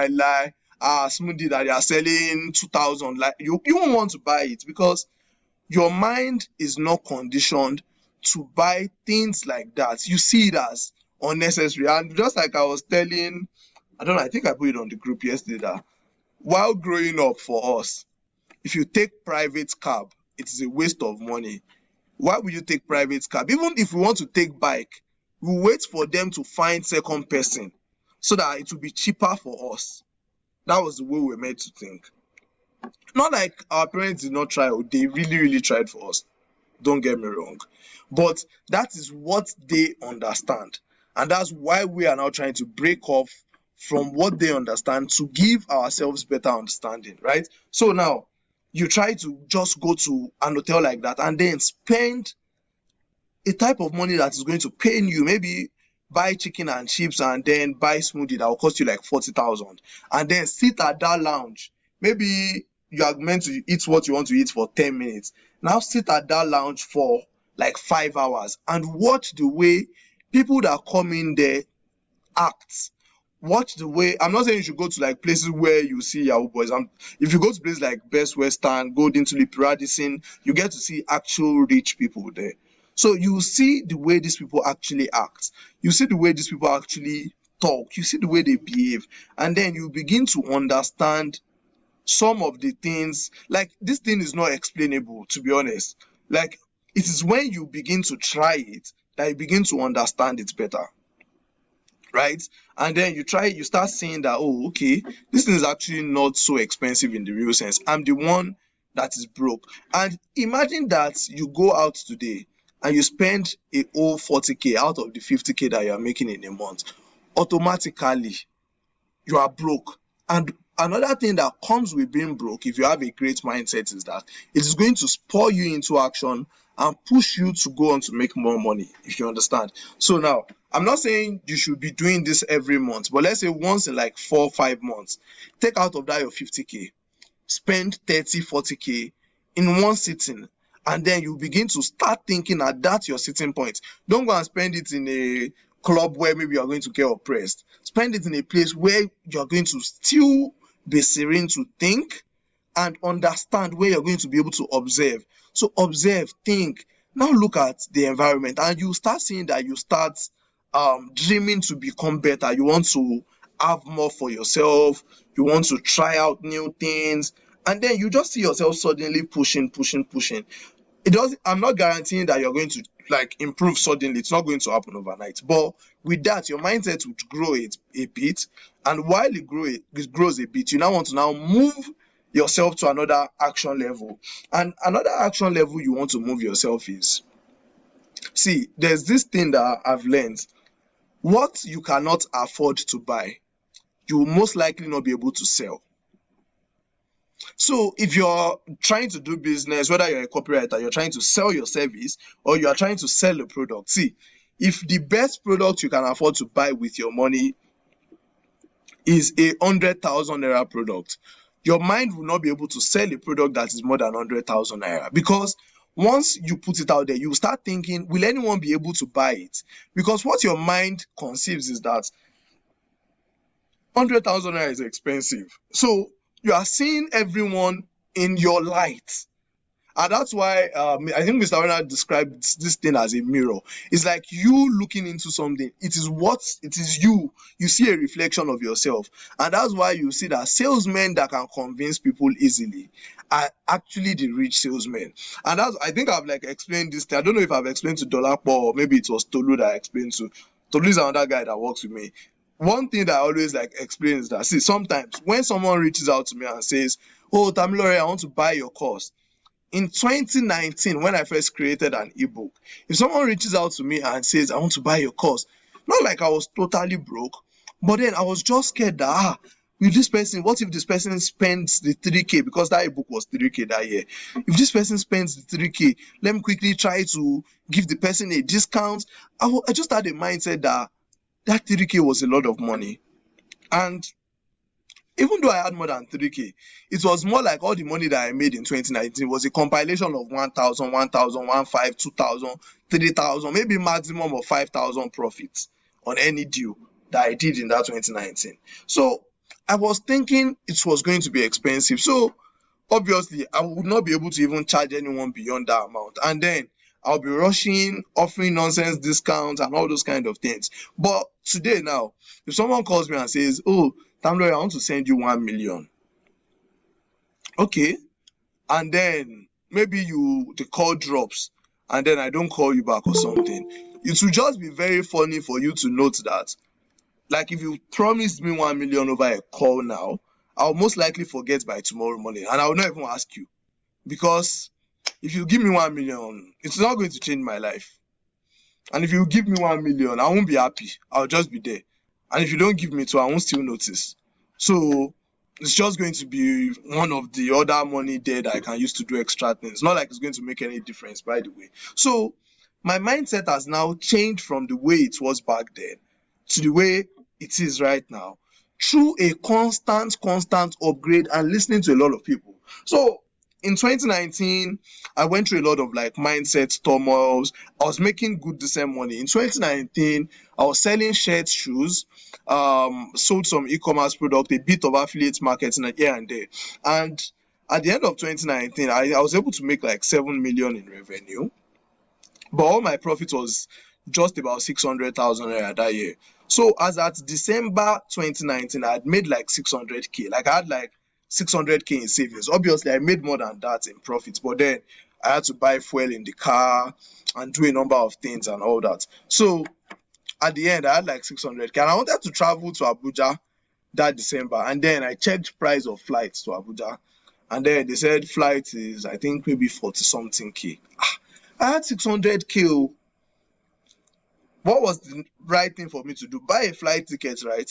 lie. Smoothie that they are selling 2,000, like you won't want to buy it, because your mind is not conditioned to buy things like that. You see it as unnecessary. And just like I was telling, I don't know, I think I put it on the group yesterday, that while growing up for us, if you take private cab, it is a waste of money. Why would you take private cab? Even if we want to take bike, we wait for them to find second person so that it will be cheaper for us. That was the way we were meant to think. Not like our parents did not try, they really, really tried for us. Don't get me wrong. But that is what they understand. And that's why we are now trying to break off from what they understand to give ourselves better understanding, right? So now, you try to just go to an hotel like that and then spend a type of money that is going to pain you. Maybe buy chicken and chips and then buy smoothie that will cost you like 40,000, and then sit at that lounge. Maybe you are meant to eat what you want to eat for 10 minutes. Now sit at that lounge for like 5 hours and watch the way people that come in there act. Watch the way, I'm not saying you should go to like places where you see Yahoo boys. If you go to places like Best Western, Golden Tulip, Radisson, you get to see actual rich people there. So you see the way these people actually act. You see the way these people actually talk. You see the way they behave. And then you begin to understand some of the things. Like, this thing is not explainable, to be honest. Like, it is when you begin to try it that you begin to understand it better. Right? And then you start seeing that, oh, okay, this thing is actually not so expensive in the real sense. I'm the one that is broke. And imagine that you go out today and you spend a whole 40k out of the 50k that you are making in a month. Automatically, you are broke. And another thing that comes with being broke, if you have a great mindset, is that it is going to spur you into action and push you to go on to make more money, if you understand. So now, I'm not saying you should be doing this every month, but let's say once in like 4 or 5 months, take out of that your 50k, spend 30, 40k in one sitting, and then you begin to start thinking that that's your sitting point. Don't go and spend it in a club where maybe you're going to get oppressed. Spend it in a place where you're going to still be serene to think and understand, where you're going to be able to observe. So observe, think, now look at the environment, and you start seeing that you start dreaming to become better. You want to have more for yourself. You want to try out new things. And then you just see yourself suddenly pushing. I'm not guaranteeing that you're going to like improve suddenly. It's not going to happen overnight. But with that, your mindset would grow a bit. And while it grows a bit, you now want to now move yourself to another action level. And another action level you want to move yourself is, see, there's this thing that I've learned. What you cannot afford to buy, you will most likely not be able to sell. So if you're trying to do business, whether you're a copywriter, you're trying to sell your service, or you are trying to sell a product, see, if the best product you can afford to buy with your money is a 100,000 naira product, your mind will not be able to sell a product that is more than 100,000 naira, because once you put it out there, you start thinking, will anyone be able to buy it? Because what your mind conceives is that 100,000 naira is expensive. So you are seeing everyone in your light. And that's why I think Mr. Werner described this thing as a mirror. It's like you looking into something. It is you. You see a reflection of yourself. And that's why you see that salesmen that can convince people easily are actually the rich salesmen. And that's, I think I've like explained this thing. I don't know if I've explained to Dolapo or maybe it was Tolu that I explained to. Tolu is another guy that works with me. One thing that I always like explain is that, see, sometimes when someone reaches out to me and says, oh, Tamilore, I want to buy your course. In 2019, when I first created an ebook, if someone reaches out to me and says, I want to buy your course, not like I was totally broke, but then I was just scared that, with this person, what if this person spends the 3K, because that ebook was 3K that year. If this person spends the 3K, let me quickly try to give the person a discount. I just had a mindset that 3K was a lot of money. And even though I had more than 3K, it was more like all the money that I made in 2019 was a compilation of 1,000, 1,000, 1,500, 2,000, 3,000, maybe maximum of 5,000 profits on any deal that I did in that 2019. So I was thinking it was going to be expensive. So obviously I would not be able to even charge anyone beyond that amount. And then I'll be rushing, offering nonsense discounts and all those kind of things. But today now, if someone calls me and says, oh, Tamilore, I want to send you 1 million. Okay. And then maybe the call drops and then I don't call you back or something. It will just be very funny for you to note that, like, if you promised me 1 million over a call now, I'll most likely forget by tomorrow morning and I will not even ask you. Because if you give me 1 million, it's not going to change my life. And if you give me 1 million, I won't be happy. I'll just be there. And if you don't give me 2, I won't still notice. So it's just going to be one of the other money there that I can use to do extra things. Not like it's going to make any difference, by the way. So my mindset has now changed from the way it was back then to the way it is right now, through a constant upgrade and listening to a lot of people. So in 2019, I went through a lot of like mindset turmoils. I was making good decent money. In 2019, I was selling shirts, shoes, sold some e-commerce product, a bit of affiliate marketing here and there. And at the end of 2019, I was able to make like 7 million in revenue. But all my profit was just about 600,000 naira that year. So as at December 2019, I had made like 600K. Like I had like 600K in savings. Obviously, I made more than that in profits, but then I had to buy fuel in the car and do a number of things and all that. So at the end, I had like 600K, and I wanted to travel to Abuja that December. And then I checked price of flights to Abuja, and then they said flight is, I think, maybe 40 something K. I had 600K. What was the right thing for me to do? Buy a flight ticket, right?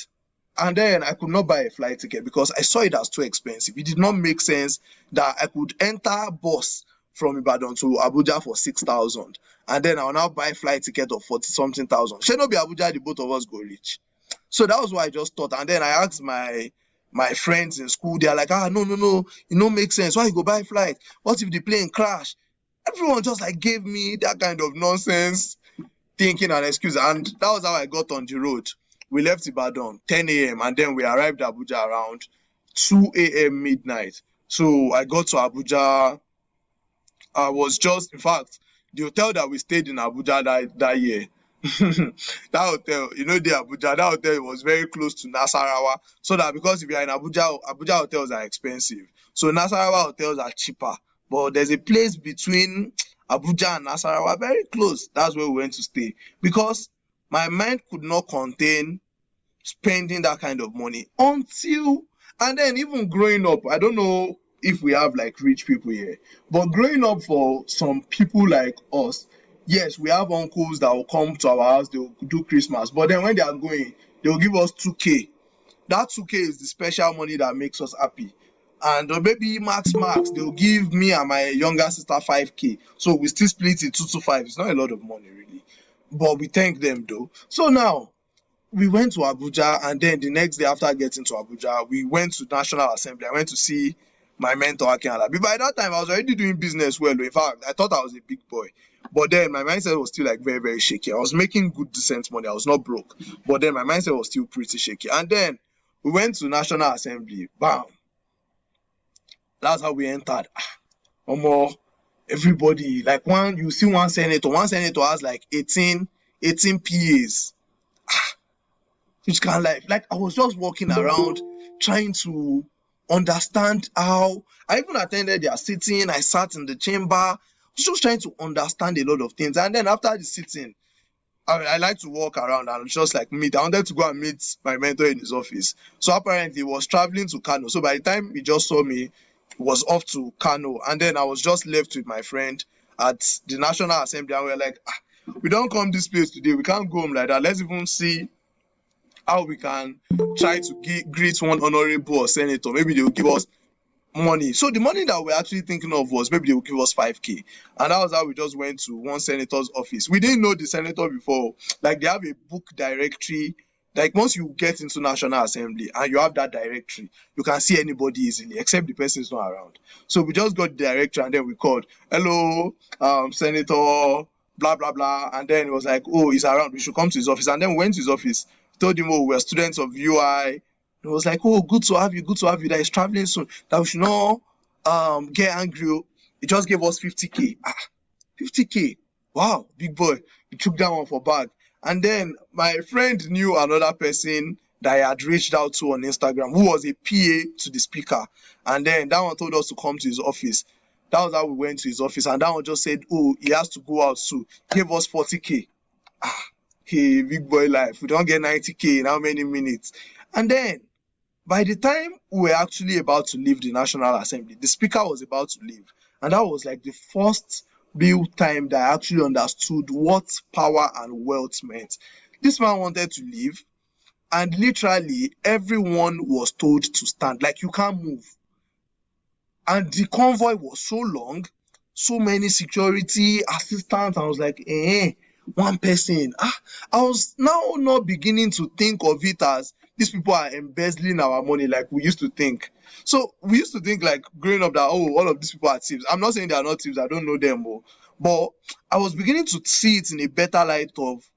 And then I could not buy a flight ticket because I saw it as too expensive. It did not make sense that I could enter bus from Ibadan to Abuja for 6,000, and then I'll now buy a flight ticket of 40 something thousand. Should not be Abuja, the both of us go reach. So that was what I just thought. And then I asked my friends in school. They are like, no, it don't make sense. Why you go buy a flight? What if the plane crash? Everyone just like gave me that kind of nonsense thinking and excuse. And that was how I got on the road. We left Ibadan 10 a.m. and then we arrived at Abuja around 2 a.m. midnight. So I got to Abuja. I was just, in fact, the hotel that we stayed in Abuja that year, that hotel, the Abuja, that hotel was very close to Nasarawa. So that because if you are in Abuja hotels are expensive. So Nasarawa hotels are cheaper. But there's a place between Abuja and Nasarawa, very close. That's where we went to stay. Because my mind could not contain spending that kind of money until, and then even growing up, I don't know if we have like rich people here, but growing up for some people like us, yes, we have uncles that will come to our house, they will do Christmas, but then when they are going, they will give us 2K. That 2K is the special money that makes us happy. And maybe max, they will give me and my younger sister 5K. So we still split it 2 to 5. It's not a lot of money really, but we thank them though. So now we went to Abuja, and then the next day after getting to Abuja, we went to National Assembly. I went to see my mentor Akin Alabi. By that time, I was already doing business well. In fact, I thought I was a big boy. But then my mindset was still like very, very shaky. I was making good, decent money. I was not broke. But then my mindset was still pretty shaky. And then we went to National Assembly. Bam. That's how we entered. Everybody, like you see one senator has like 18 PAs. Which kind of like I was just walking around trying to understand how I even attended their sitting. I sat in the chamber. I was just trying to understand a lot of things. And then after the sitting, I like to walk around and just like meet. I wanted to go and meet my mentor in his office. So apparently he was traveling to Kano. So by the time he just saw me, he was off to Kano. And then I was just left with my friend at the National Assembly. And we were like, we don't come this place today. We can't go home like that. Let's even see how we can try to greet one honorable or senator. Maybe they will give us money. So the money that we're actually thinking of was maybe they will give us 5K. And that was how we just went to one senator's office. We didn't know the senator before. Like they have a book directory. Like once you get into National Assembly and you have that directory, you can see anybody easily, except the person is not around. So we just got the directory and then we called, hello, Senator, blah, blah, blah. And then it was like, oh, he's around. We should come to his office. And then we went to his office. Told him, oh, we're students of UI. It was like, oh, good to have you, that he's traveling soon, that we should not get angry. He just gave us 50K. 50K. Wow, big boy. He took that one for bag. And then my friend knew another person that I had reached out to on Instagram who was a PA to the speaker. And then that one told us to come to his office. That was how we went to his office. And that one just said, oh, he has to go out soon. Gave us 40K. Hey, big boy life. We don't get 90K in how many minutes? And then by the time we were actually about to leave the National Assembly, the speaker was about to leave. And that was like the first real time that I actually understood what power and wealth meant. This man wanted to leave, and literally everyone was told to stand. Like, you can't move. And the convoy was so long, so many security assistants. I was like, one person. I was now not beginning to think of it as these people are embezzling our money like we used to think. So we used to think like growing up that, oh, all of these people are thieves. I'm not saying they are not thieves. I don't know them. But I was beginning to see it in a better light of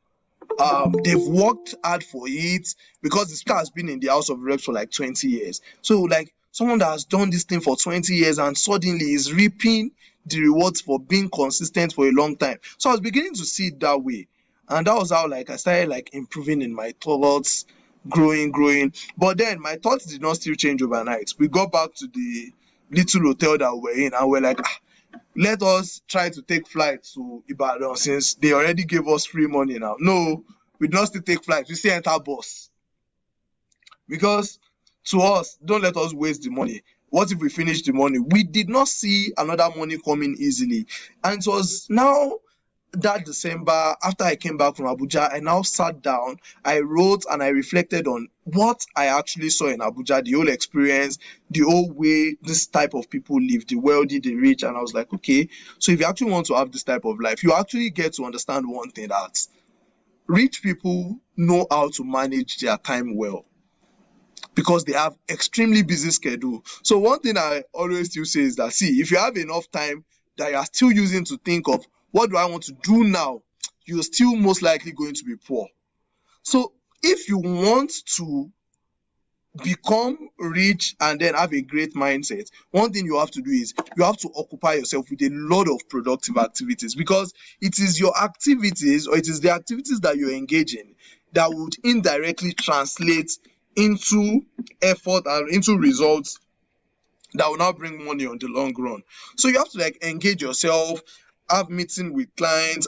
they've worked hard for it, because the speaker has been in the House of Reps for like 20 years. So like someone that has done this thing for 20 years and suddenly is reaping the rewards for being consistent for a long time. So I was beginning to see it that way. And that was how like I started like improving in my thoughts, growing. But then my thoughts did not still change overnight. We got back to the little hotel that we were in and we're like, let us try to take flight to Ibadan since they already gave us free money now. No, we do not still take flight. We still enter bus. Because to us, don't let us waste the money. What if we finish the money? We did not see another money coming easily. And it was now that December, after I came back from Abuja, I now sat down, I wrote and I reflected on what I actually saw in Abuja, the whole experience, the whole way this type of people live, the wealthy, the rich. And I was like, okay, so if you actually want to have this type of life, you actually get to understand one thing, that rich people know how to manage their time well, because they have extremely busy schedule. So one thing I always still say is that, see, if you have enough time that you are still using to think of what do I want to do now, you're still most likely going to be poor. So if you want to become rich and then have a great mindset, one thing you have to do is you have to occupy yourself with a lot of productive activities, because it is your activities, or it is the activities that you engage in, that would indirectly translate into effort and into results that will now bring money on the long run. So you have to like engage yourself, have meeting with clients,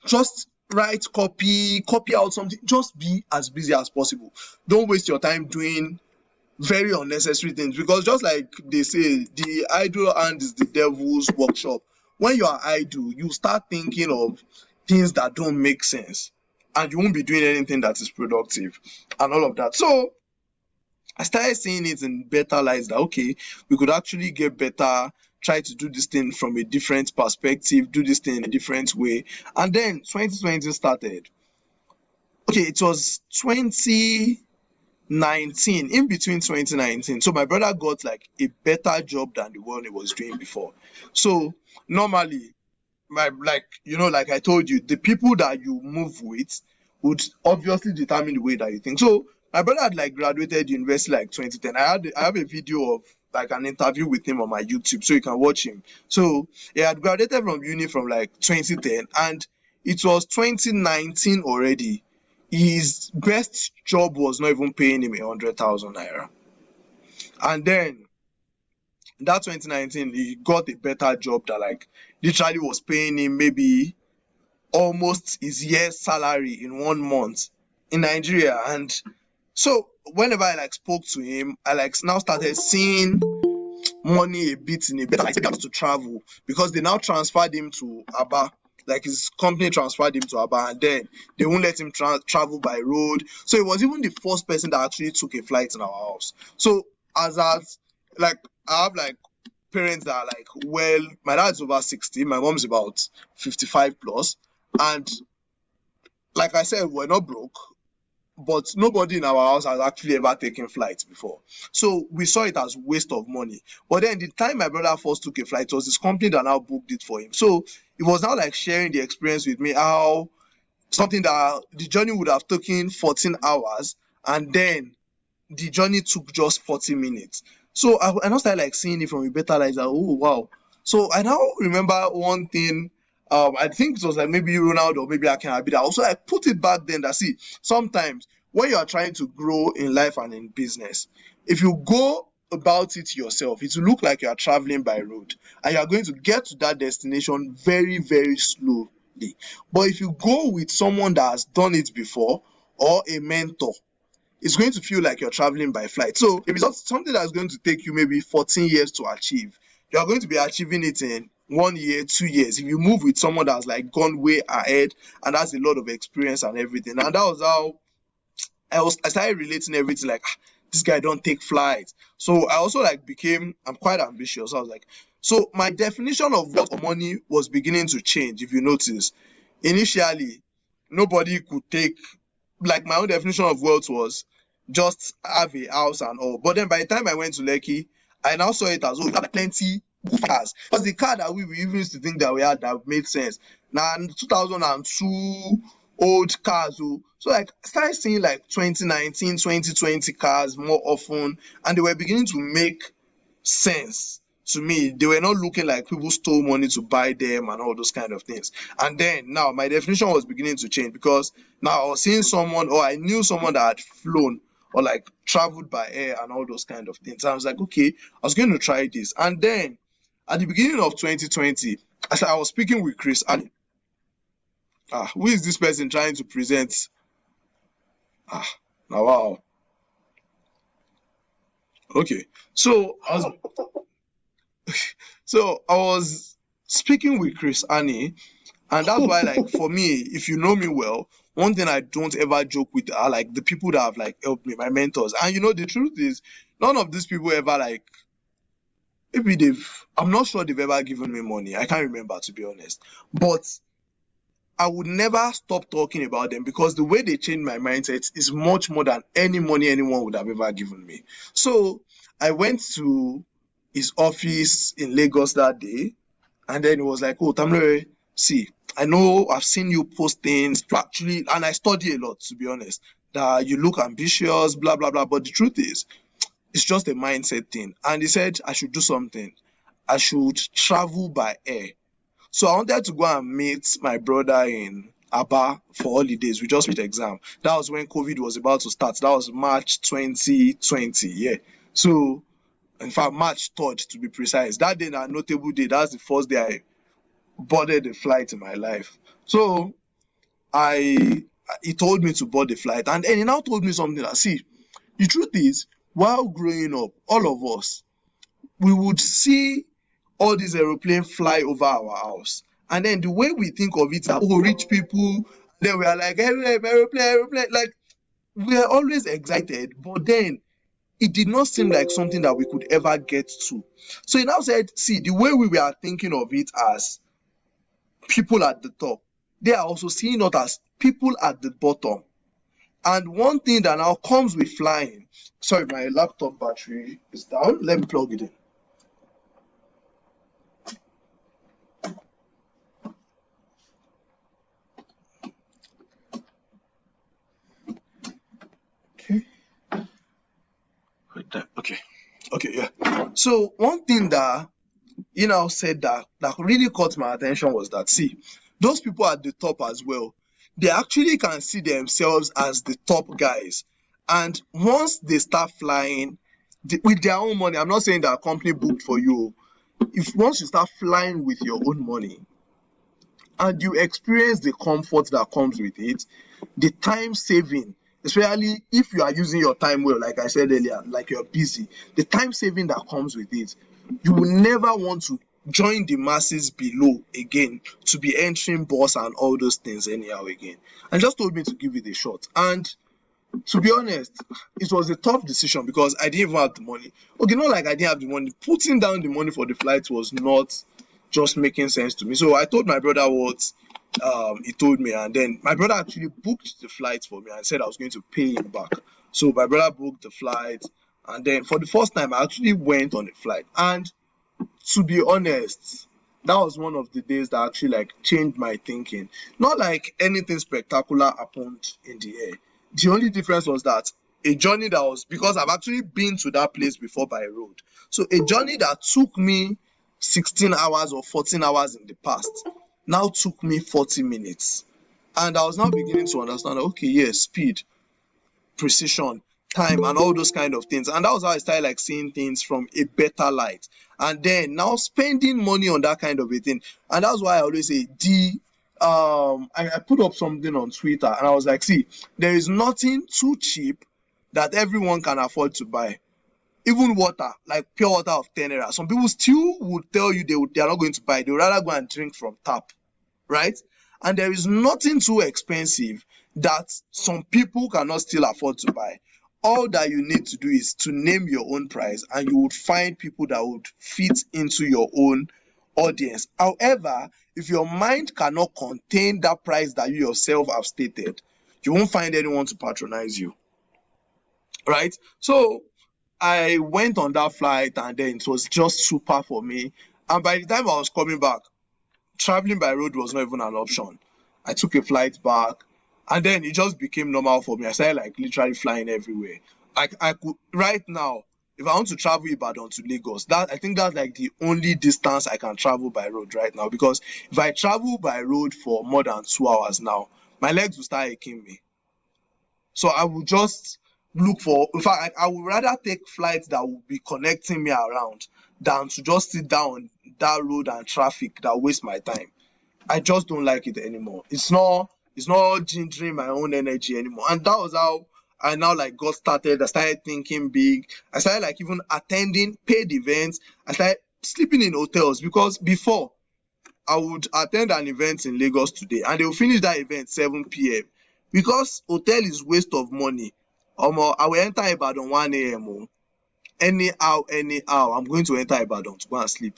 just write copy out something, just be as busy as possible. Don't waste your time doing very unnecessary things, because just like they say, the idle hand is the devil's workshop. When you are idle, you start thinking of things that don't make sense, and you won't be doing anything that is productive and all of that. So I started seeing it in better lights, that okay, we could actually get better, try to do this thing from a different perspective, do this thing in a different way. And then 2020 started. Okay, it was 2019 2019, in between 2019. So my brother got like a better job than the one he was doing before. So normally, like I told you, the people that you move with would obviously determine the way that you think. So my brother had like graduated university like 2010. I have a video of like an interview with him on my YouTube, so you can watch him. So he had graduated from uni from like 2010, and it was 2019 already. His best job was not even paying him 100,000 naira. And then that 2019, he got a better job that like literally was paying him maybe almost his year's salary in 1 month in Nigeria. And so whenever I like spoke to him, I like now started seeing money a bit in a better light. He had to travel because they now transferred him to Aba. Like his company transferred him to Aba, and then they won't let him travel by road. So he was even the first person that actually took a flight in our house. So as like I have like parents that are like, well, my dad's over 60, my mom's about 55 plus, and like I said, we're not broke, but nobody in our house has actually ever taken flights before. So we saw it as waste of money. But then the time my brother first took a flight, it was his company that now booked it for him. So it was now like sharing the experience with me, how something that the journey would have taken 14 hours, and then the journey took just 40 minutes. So I now started like seeing it from a better light, like, oh wow. So I now remember one thing. I think it was like maybe Ronaldo or maybe I can have it. Also, I put it back then that see, sometimes when you are trying to grow in life and in business, if you go about it yourself, it will look like you are traveling by road and you are going to get to that destination very, very slowly. But if you go with someone that has done it before or a mentor, it's going to feel like you're traveling by flight. So if it's something that's going to take you maybe 14 years to achieve, you're going to be achieving it in 1 year, 2 years. If you move with someone that's like gone way ahead and has a lot of experience and everything. And that was how I started relating everything like, this guy don't take flights. So I also like I'm quite ambitious. I was like, so my definition of wealth or money was beginning to change. If you notice, initially, nobody could take, like my own definition of wealth was just have a house and all. But then by the time I went to Lekki, I now saw it as, oh, you have plenty cars. Because the car that we even used to think that we had that made sense. Now, 2002 old cars. So like I started seeing like 2019, 2020 cars more often, and they were beginning to make sense to me. They were not looking like people stole money to buy them and all those kind of things. And then now my definition was beginning to change because now I was seeing someone, or I knew someone that had flown or like traveled by air and all those kind of things. I was like, okay, I was going to try this. And then at the beginning of 2020, I was speaking with Chris, and who is this person trying to present? Now wow. Okay, so I was speaking with Chris Annie, and that's why, like, for me, if you know me well, one thing I don't ever joke with are like the people that have like helped me, my mentors. And you know, the truth is, none of these people ever like, maybe I'm not sure they've ever given me money. I can't remember, to be honest. But I would never stop talking about them because the way they changed my mindset is much more than any money anyone would have ever given me. So I went to his office in Lagos that day, and then it was like, oh, Tamlore, see, I know I've seen you post things actually, and I study a lot, to be honest, that you look ambitious, blah, blah, blah. But the truth is, it's just a mindset thing. And he said I should do something. I should travel by air. So I wanted to go and meet my brother in Aba for holidays. We just reached exam. That was when COVID was about to start. That was March 2020. Yeah. So, in fact, March 3rd to be precise. That day, a notable day. That's the first day I boarded a flight in my life. So, he told me to board the flight. And then he now told me something that, see, the truth is, while growing up, all of us, we would see all these aeroplanes fly over our house. And then the way we think of it, oh, rich people, then we are like, aeroplane. Like, we are always excited. But then it did not seem like something that we could ever get to. So he now said, see, the way we were thinking of it as people at the top, they are also seeing us as people at the bottom. And one thing that now comes with flying, sorry, my laptop battery is down. Let me plug it in. Okay. Okay, yeah. So one thing that said that really caught my attention was that, see, those people at the top as well, they actually can see themselves as the top guys. And once they start flying with their own money, I'm not saying that a company booked for you. Once you start flying with your own money and you experience the comfort that comes with it, the time saving, especially if you are using your time well, like I said earlier, like you're busy, the time saving that comes with it, you will never want to join the masses below again to be entering boss and all those things anyhow again. And just told me to give it a shot. And to be honest, it was a tough decision because I didn't even have the money. Okay, not like I didn't have the money. Putting down the money for the flight was not just making sense to me. So I told my brother what he told me, and then my brother actually booked the flight for me and said I was going to pay him back. So my brother booked the flight, and then for the first time I actually went on a flight. And to be honest, that was one of the days that actually changed my thinking. Not like anything spectacular happened in the air. The only difference was that a journey that was, because I've actually been to that place before by road, so a journey that took me 16 hours or 14 hours in the past now took me 40 minutes. And I was now beginning to understand, okay, yes, speed, precision, time, and all those kind of things. And that was how I started seeing things from a better light. And then now spending money on that kind of a thing. And that's why I always say I put up something on Twitter and I was like, see, there is nothing too cheap that everyone can afford to buy. Even water, like pure water of 10 naira. Some people still would tell you they are not going to buy. They would rather go and drink from tap, right? And there is nothing too expensive that some people cannot still afford to buy. All that you need to do is to name your own price, and you would find people that would fit into your own audience. However, if your mind cannot contain that price that you yourself have stated, you won't find anyone to patronize you, right? So I went on that flight, and then it was just super for me. And by the time I was coming back, traveling by road was not even an option. I took a flight back, and then it just became normal for me. I started literally flying everywhere. I could right now, if I want to travel Ibadan to Lagos, I think that's the only distance I can travel by road right now. Because if I travel by road for more than 2 hours now, my legs will start aching me. So I will just look for, in fact, I would rather take flights that will be connecting me around than to just sit down on that road and traffic that waste my time. I just don't like it anymore. It's not gingering my own energy anymore. And that was how I now got started. I started thinking big. I started even attending paid events. I started sleeping in hotels, because before I would attend an event in Lagos today and they will finish that event 7 p.m. because hotel is waste of money. I will enter Ibadan 1 a.m. Anyhow, I'm going to enter Ibadan to go and sleep,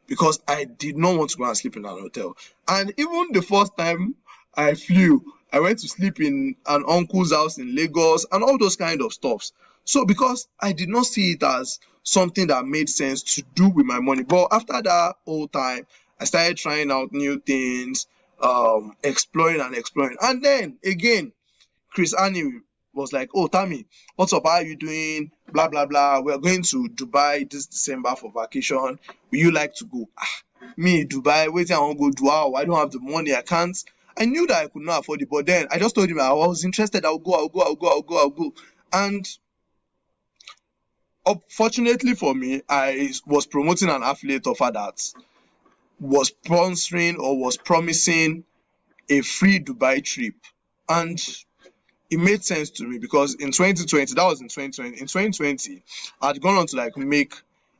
because I did not want to go and sleep in an hotel. And even the first time I flew, I went to sleep in an uncle's house in Lagos and all those kind of stuffs. So because I did not see it as something that made sense to do with my money. But after that whole time, I started trying out new things, exploring. And then again, Chris Annie was like, oh, Tammy, what's up? How are you doing? Blah, blah, blah. We're going to Dubai this December for vacation. Will you like to go? Me, Dubai, waiting, I want to go do. I don't have the money. I can't. I knew that I could not afford it, but then I just told him I was interested. I'll go. And fortunately for me, I was promoting an affiliate offer that was sponsoring or was promising a free Dubai trip. And it made sense to me, because in 2020, in 2020, I'd gone on to make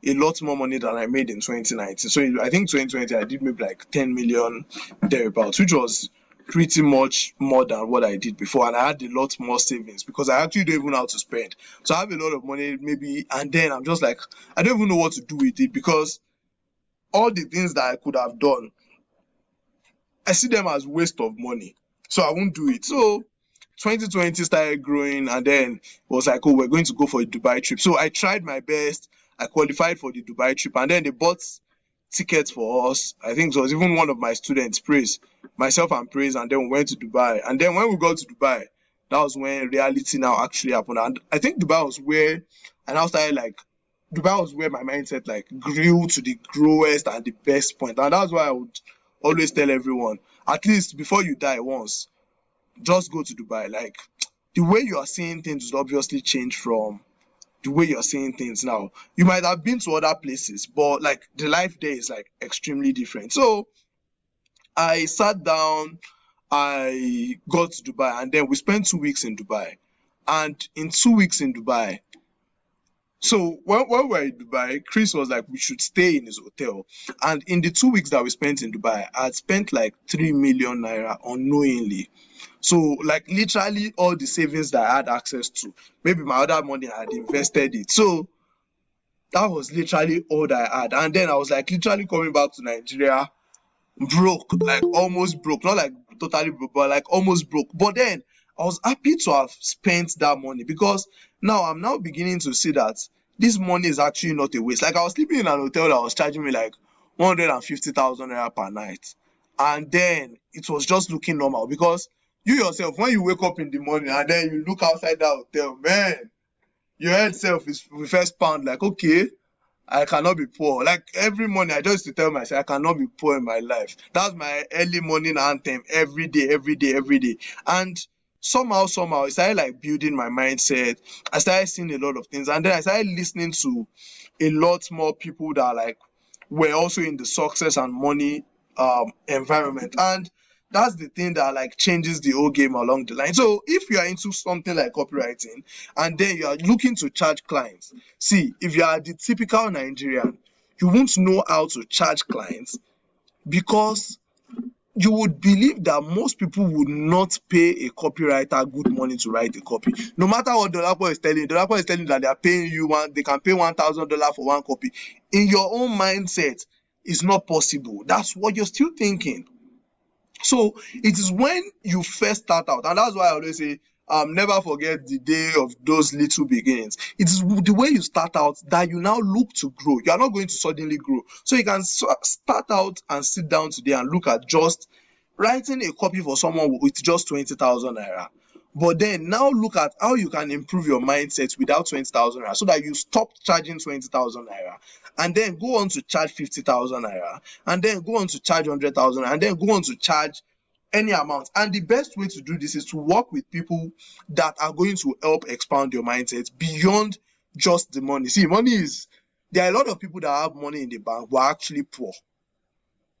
a lot more money than I made in 2019. So I think 2020, I did maybe 10 million thereabouts, which was pretty much more than what I did before. And I had a lot more savings, because I actually don't even know how to spend. So I have a lot of money maybe, and then I'm just I don't even know what to do with it, because all the things that I could have done, I see them as waste of money. So I won't do it. So 2020 started growing, and then it was like, oh, we're going to go for a Dubai trip. So I tried my best. I qualified for the Dubai trip, and then they bought tickets for us. I think it was even one of my students, Praise, myself and Praise, and then we went to Dubai. And then when we got to Dubai, that was when reality now actually happened. And I think Dubai was where I now started like, Dubai was where my mindset like grew to the growest and the best point. And that's why I would always tell everyone, at least before you die once, just go to Dubai. Like, the way you are seeing things will obviously change from the way you're seeing things now. You might have been to other places, but like the life there is like extremely different. So I sat down, I got to Dubai, and then we spent 2 weeks in Dubai. And in 2 weeks in Dubai, so when we were in Dubai, Chris was like, we should stay in his hotel. And in the 2 weeks that we spent in Dubai, I had spent like 3 million naira unknowingly. So like literally all the savings that I had access to, maybe my other money, I had invested it. So that was literally all that I had. And then I was like literally coming back to Nigeria broke, like almost broke, not like totally broke, but like almost broke. But then I was happy to have spent that money, because now I'm now beginning to see that this money is actually not a waste. Like, I was sleeping in an hotel that was charging me like 150,000 naira per night, and then it was just looking normal, because you yourself, when you wake up in the morning and then you look outside that hotel, man, your head self is will first pound like, okay, I cannot be poor. Like, every morning I just used to tell myself I cannot be poor in my life. That's my early morning anthem every day, every day, every day. And somehow it started like building my mindset. I started seeing a lot of things, and then I started listening to a lot more people that like were also in the success and money environment. And that's the thing that like changes the whole game along the line. So if you are into something like copywriting and then you are looking to charge clients, see, if you are the typical Nigerian, you won't know how to charge clients, because you would believe that most people would not pay a copywriter good money to write a copy. No matter what Dolapo is telling you, Dolapo is telling you that they are paying you they can pay $1,000 for one copy. In your own mindset, it's not possible. That's what you're still thinking. So it is when you first start out, and that's why I always say, never forget the day of those little beginnings. It is the way you start out that you now look to grow. You are not going to suddenly grow. So you can start out and sit down today and look at just writing a copy for someone with just 20,000 naira. But then now look at how you can improve your mindset without 20,000 naira, so that you stop charging 20,000 naira, and then go on to charge 50,000 naira, and then go on to charge 100,000, and then go on to charge any amount. And the best way to do this is to work with people that are going to help expand your mindset beyond just the money. See, there are a lot of people that have money in the bank but are actually poor.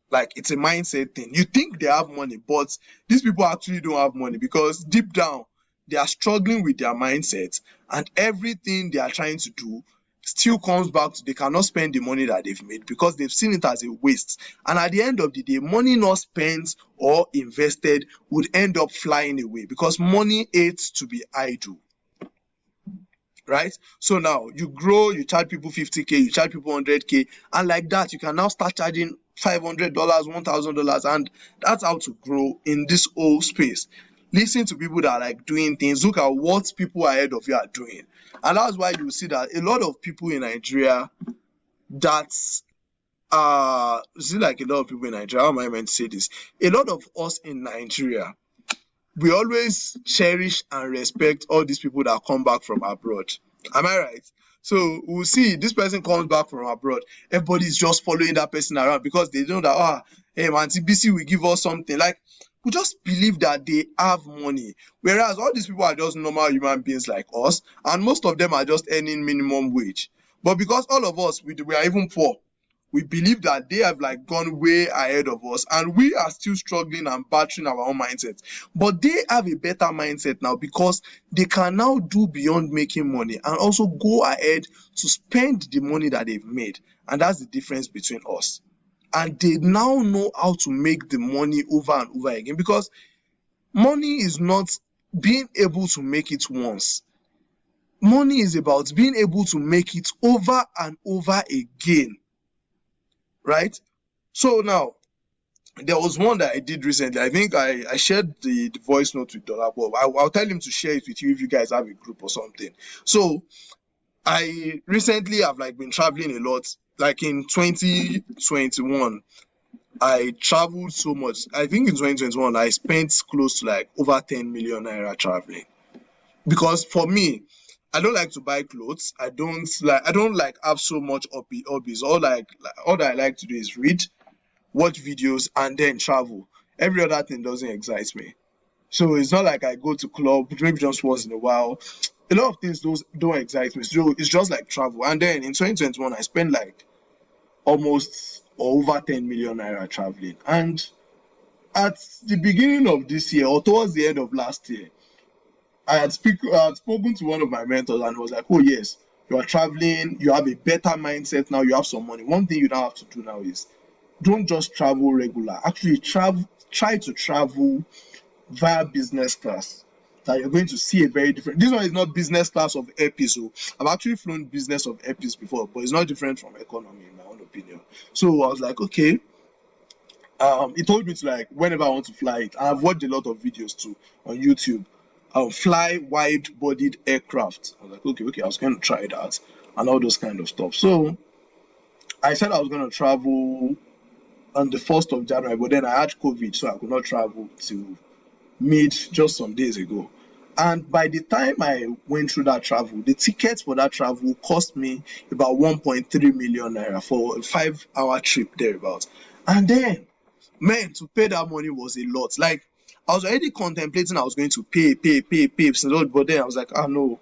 Like, it's a mindset thing. You think they have money, but these people actually don't have money, because deep down they are struggling with their mindset, and everything they are trying to do still comes back to they cannot spend the money that they've made, because they've seen it as a waste. And at the end of the day, money not spent or invested would end up flying away, because money hates to be idle. Right? So now you grow, you charge people 50K, you charge people 100K, and like that you can now start charging $500, $1,000, and that's how to grow in this whole space. Listen to people that are like doing things. Look at what people ahead of you are doing, and that's why you see that a lot of people in Nigeria how am I meant to say this? A lot of us in Nigeria, we always cherish and respect all these people that come back from abroad. Am I right? So we'll see this person comes back from abroad. Everybody's just following that person around, because they know that, hey man, TBC will give us something. Like, we just believe that they have money. Whereas all these people are just normal human beings like us, and most of them are just earning minimum wage. But because all of us, we are even poor, we believe that they have like gone way ahead of us, and we are still struggling and battering our own mindset. But they have a better mindset now, because they can now do beyond making money and also go ahead to spend the money that they've made. And that's the difference between us. And they now know how to make the money over and over again, because money is not being able to make it once. Money is about being able to make it over and over again. Right? So now, there was one that I did recently. I think I shared the voice note with Dolapo. I'll tell him to share it with you if you guys have a group or something. So I recently have like been traveling a lot. Like in 2021, I traveled so much. I think in 2021 I spent close to like over 10 million naira traveling. Because for me, I don't like to buy clothes. I don't like have so much hobbies. All that I like to do is read, watch videos, and then travel. Every other thing doesn't excite me. So it's not like I go to club maybe just once in a while. A lot of things don't excite me. So it's just like travel. And then in 2021, I spent like almost or over 10 million naira traveling. And at the beginning of this year or towards the end of last year, I had spoken to one of my mentors and was like, oh yes, you are traveling, you have a better mindset now, you have some money. One thing you now have to do now is don't just travel regular. Actually try to travel via business class. That you're going to see a very different. This one is not business class of Airpeace. So I've actually flown business of Airpeace before, but it's not different from economy in my own opinion. So I was like, okay. He told me to like whenever I want to fly it. And I've watched a lot of videos too on YouTube. Fly wide-bodied aircraft. I was like, okay, I was going to try that and all those kind of stuff. So I said I was going to travel on the 1st of January, but then I had COVID, so I could not travel till mid just some days ago. And by the time I went through that travel, the tickets for that travel cost me about 1.3 million naira for a 5-hour trip thereabouts. And then, man, to pay that money was a lot. Like, I was already contemplating I was going to pay, but then I was like, no,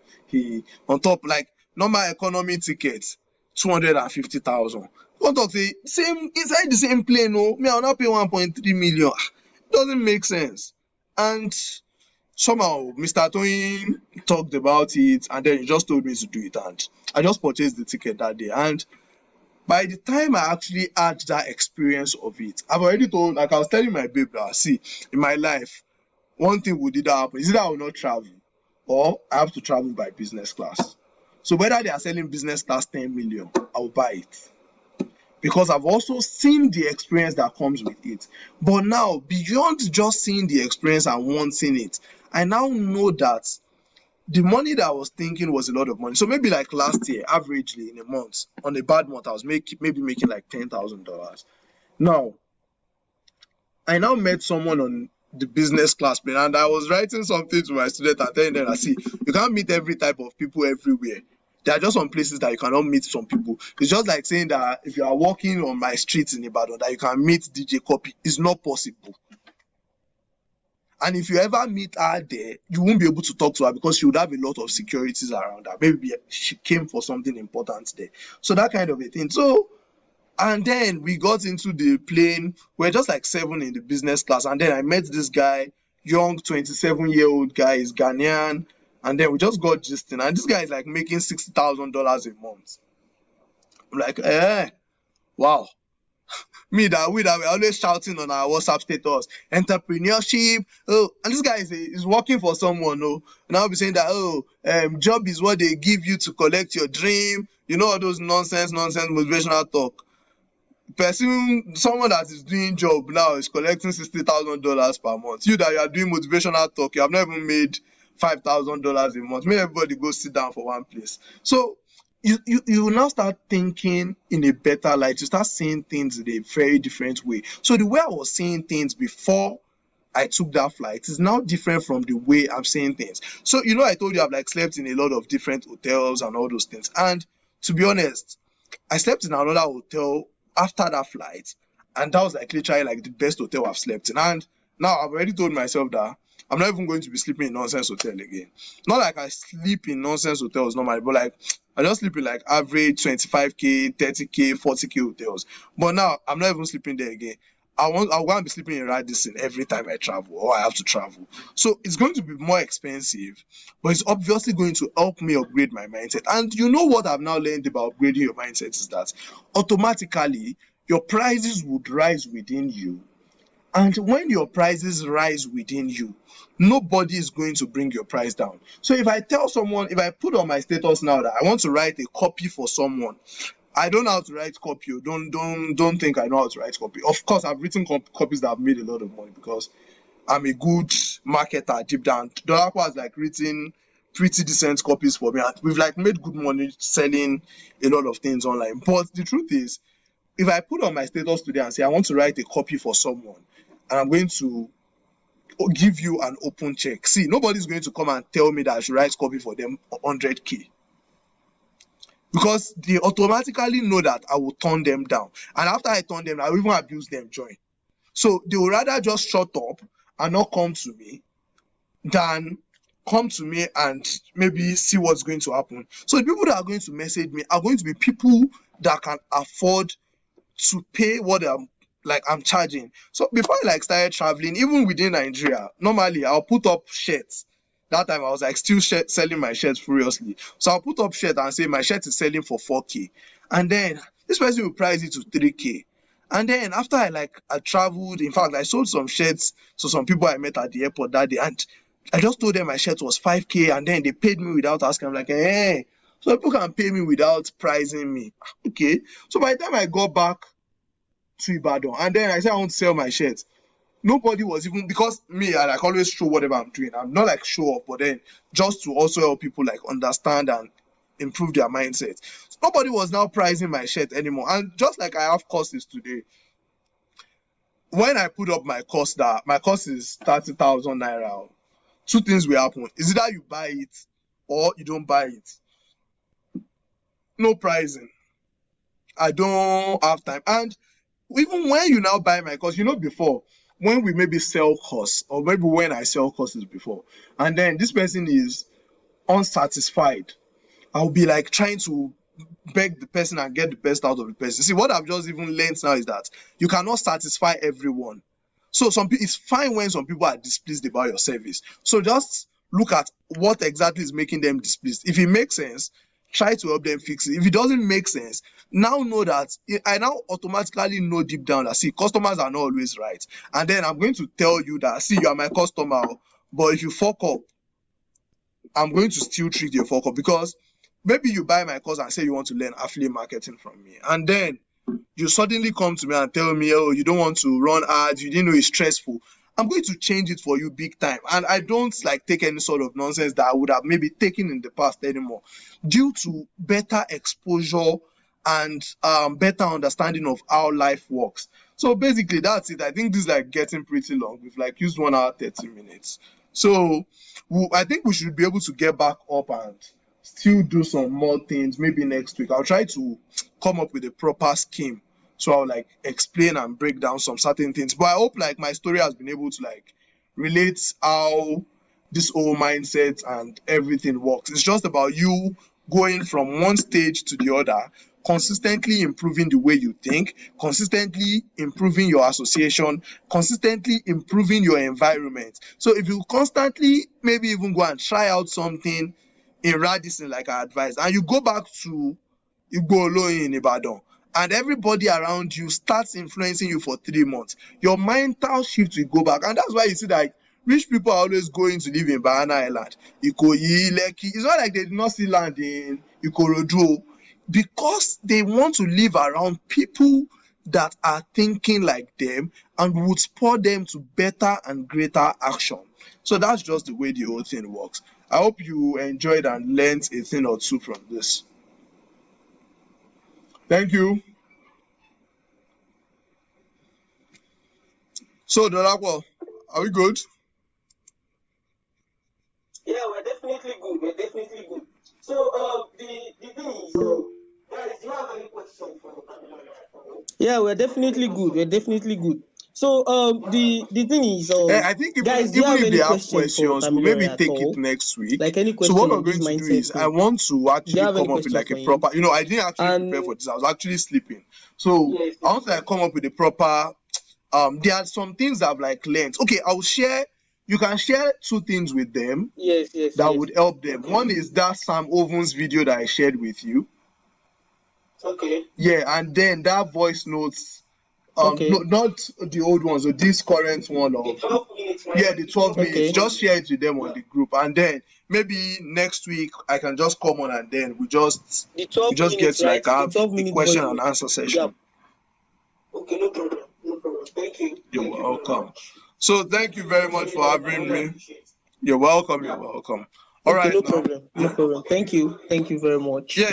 on top, like, normal economy tickets, 250,000. What of the same, inside the same plane, no, me, I'll not pay 1.3 million. It doesn't make sense. And somehow Mr. Toyin talked about it and then he just told me to do it, and I just purchased the ticket that day. And by the time I actually had that experience of it, I've already told, like I was telling my babe that, see, in my life, one thing would either happen, is either I will not travel or I have to travel by business class. So whether they are selling business class 10 million, I'll buy it. Because I've also seen the experience that comes with it. But now, beyond just seeing the experience and wanting it, I now know that the money that I was thinking was a lot of money. So maybe like last year, averagely in a month, on a bad month, I was maybe making like $10,000. Now, I now met someone on the business class plane, and I was writing something to my student and telling them, I see, you can't meet every type of people everywhere. There are just some places that you cannot meet some people. It's just like saying that if you are walking on my streets in Ibadan, that you can meet DJ Copy. It's not possible. And if you ever meet her there, you won't be able to talk to her because she would have a lot of securities around her. Maybe she came for something important there. So that kind of a thing. So, and then we got into the plane. We're just like 7 in the business class. And then I met this guy, young 27-year-old guy, is Ghanaian. And then we just got gisting. And this guy is like making $60,000 a month. I'm like, wow. We were always shouting on our WhatsApp status, entrepreneurship. Oh, and this guy is working for someone. Oh, and I'll be saying that, job is what they give you to collect your dream. You know, all those nonsense motivational talk. Someone that is doing job now is collecting $60,000 per month. You that you are doing motivational talk, you have not even made $5,000 a month. May everybody go sit down for one place. So you will now start thinking in a better light. You start seeing things in a very different way. So the way I was seeing things before I took that flight is now different from the way I'm seeing things. So, you know, I told you I've like slept in a lot of different hotels and all those things. And to be honest, I slept in another hotel after that flight, and that was like literally like the best hotel I've slept in. And now I've already told myself that I'm not even going to be sleeping in nonsense hotel again. Not like I sleep in nonsense hotels normally, but like I just sleep in like average 25k, 30k, 40k hotels. But now I'm not even sleeping there again. I want to be sleeping in Radisson every time I travel or I have to travel. So it's going to be more expensive, but it's obviously going to help me upgrade my mindset. And you know what I've now learned about upgrading your mindset is that automatically your prices would rise within you. And when your prices rise within you, nobody is going to bring your price down. So if I tell someone, if I put on my status now that I want to write a copy for someone, I don't know how to write copy. Don't think I know how to write copy. Of course, I've written copies that have made a lot of money because I'm a good marketer deep down. Dolakwa has like written pretty decent copies for me, and we've like made good money selling a lot of things online. But the truth is, if I put on my status today and say I want to write a copy for someone, and I'm going to give you an open check, see, nobody's going to come and tell me that I should write copy for them 100K. Because they automatically know that I will turn them down. And after I turn them, I will even abuse them join. So they will rather just shut up and not come to me than come to me and maybe see what's going to happen. So the people that are going to message me are going to be people that can afford to pay what I'm charging. So before I like started traveling, even within Nigeria, normally I'll put up shirts. That time I was like still selling my shirts furiously. So I'll put up shirt and say my shirt is selling for 4K. And then this person will price it to 3K. And then after I traveled, in fact, I sold some shirts to some people I met at the airport that day. And I just told them my shirt was 5K, and then they paid me without asking. I'm like, hey, so people can pay me without pricing me. Okay. So by the time I got back to Ibadan, and then I said I want to sell my shirts, nobody was even, because me, I like always show whatever I'm doing. I'm not like show off, but then just to also help people like understand and improve their mindset. So nobody was now pricing my shirt anymore. And just like I have courses today, when I put up my course, that my course is 30,000 naira, two things will happen. Is either you buy it or you don't buy it. No pricing. I don't have time. And even when you now buy my course, before, when we maybe sell course, or maybe when I sell courses before, and then this person is unsatisfied, I'll be like trying to beg the person and get the best out of the person. See, what I've just even learned now is that you cannot satisfy everyone. So it's fine when some people are displeased about your service. So just look at what exactly is making them displeased. If it makes sense, try to help them fix it. If it doesn't make sense, now know that I now automatically know deep down that, see, customers are not always right. And then I'm going to tell you that, see, you are my customer, but if you fuck up, I'm going to still treat you fuck up, because maybe you buy my course and say you want to learn affiliate marketing from me, and then you suddenly come to me and tell me, oh, you don't want to run ads, you didn't know it's stressful. I'm going to change it for you big time. And I don't take any sort of nonsense that I would have maybe taken in the past anymore, due to better exposure and better understanding of how life works. So basically that's it. I think this is getting pretty long. We've used 1 hour 30 minutes. So I think we should be able to get back up and still do some more things maybe next week. I'll try to come up with a proper scheme, so I'll explain and break down some certain things. But I hope my story has been able to relate how this whole mindset and everything works. It's just about you going from one stage to the other, consistently improving the way you think, consistently improving your association, consistently improving your environment. So if you constantly maybe even go and try out something in Radisson, like I advised, and you go back to Igboolo in Ibadan, and everybody around you starts influencing you for 3 months, your mental shift will go back. And that's why you see that rich people are always going to live in Banana Island, Ikoyi, Lekki. It's not like they did not see land in Ikorodu, because they want to live around people that are thinking like them and would spur them to better and greater action. So that's just the way the whole thing works. I hope you enjoyed and learned a thing or two from this. Thank you. So, Dolakwa, are we good? Yeah, we're definitely good. So, the thing is, guys, do you have any question for the? Yeah, we're definitely good. So, the thing is, I think guys, do you even have if any they have question questions, for we'll maybe Tamilore take at all? it next week. Like any So question what we're on this going to do mindset is, I thing? want to Do you actually have any come up with question a for proper, him? I didn't actually prepare for this. I was actually sleeping. So I want to come up with a proper, there are some things I've learned. Okay, you can share 2 things with them that would help them. One is that Sam Ovens video that I shared with you. Okay. Yeah, and then that voice notes, Okay. not the old ones, or this current one of Yeah, the 12 minutes. Okay. Just share it with them on the group, and then maybe next week I can just come on, and then we just The 12 get minutes, to like right? The have 12 a minute question voice and note. answer session. Yeah. Okay, no problem. No problem. Thank you. You're welcome. So thank you very much for having me. You're welcome. You're welcome. All Okay, right, no now. problem. No problem. Thank you. Thank you very much. Yeah.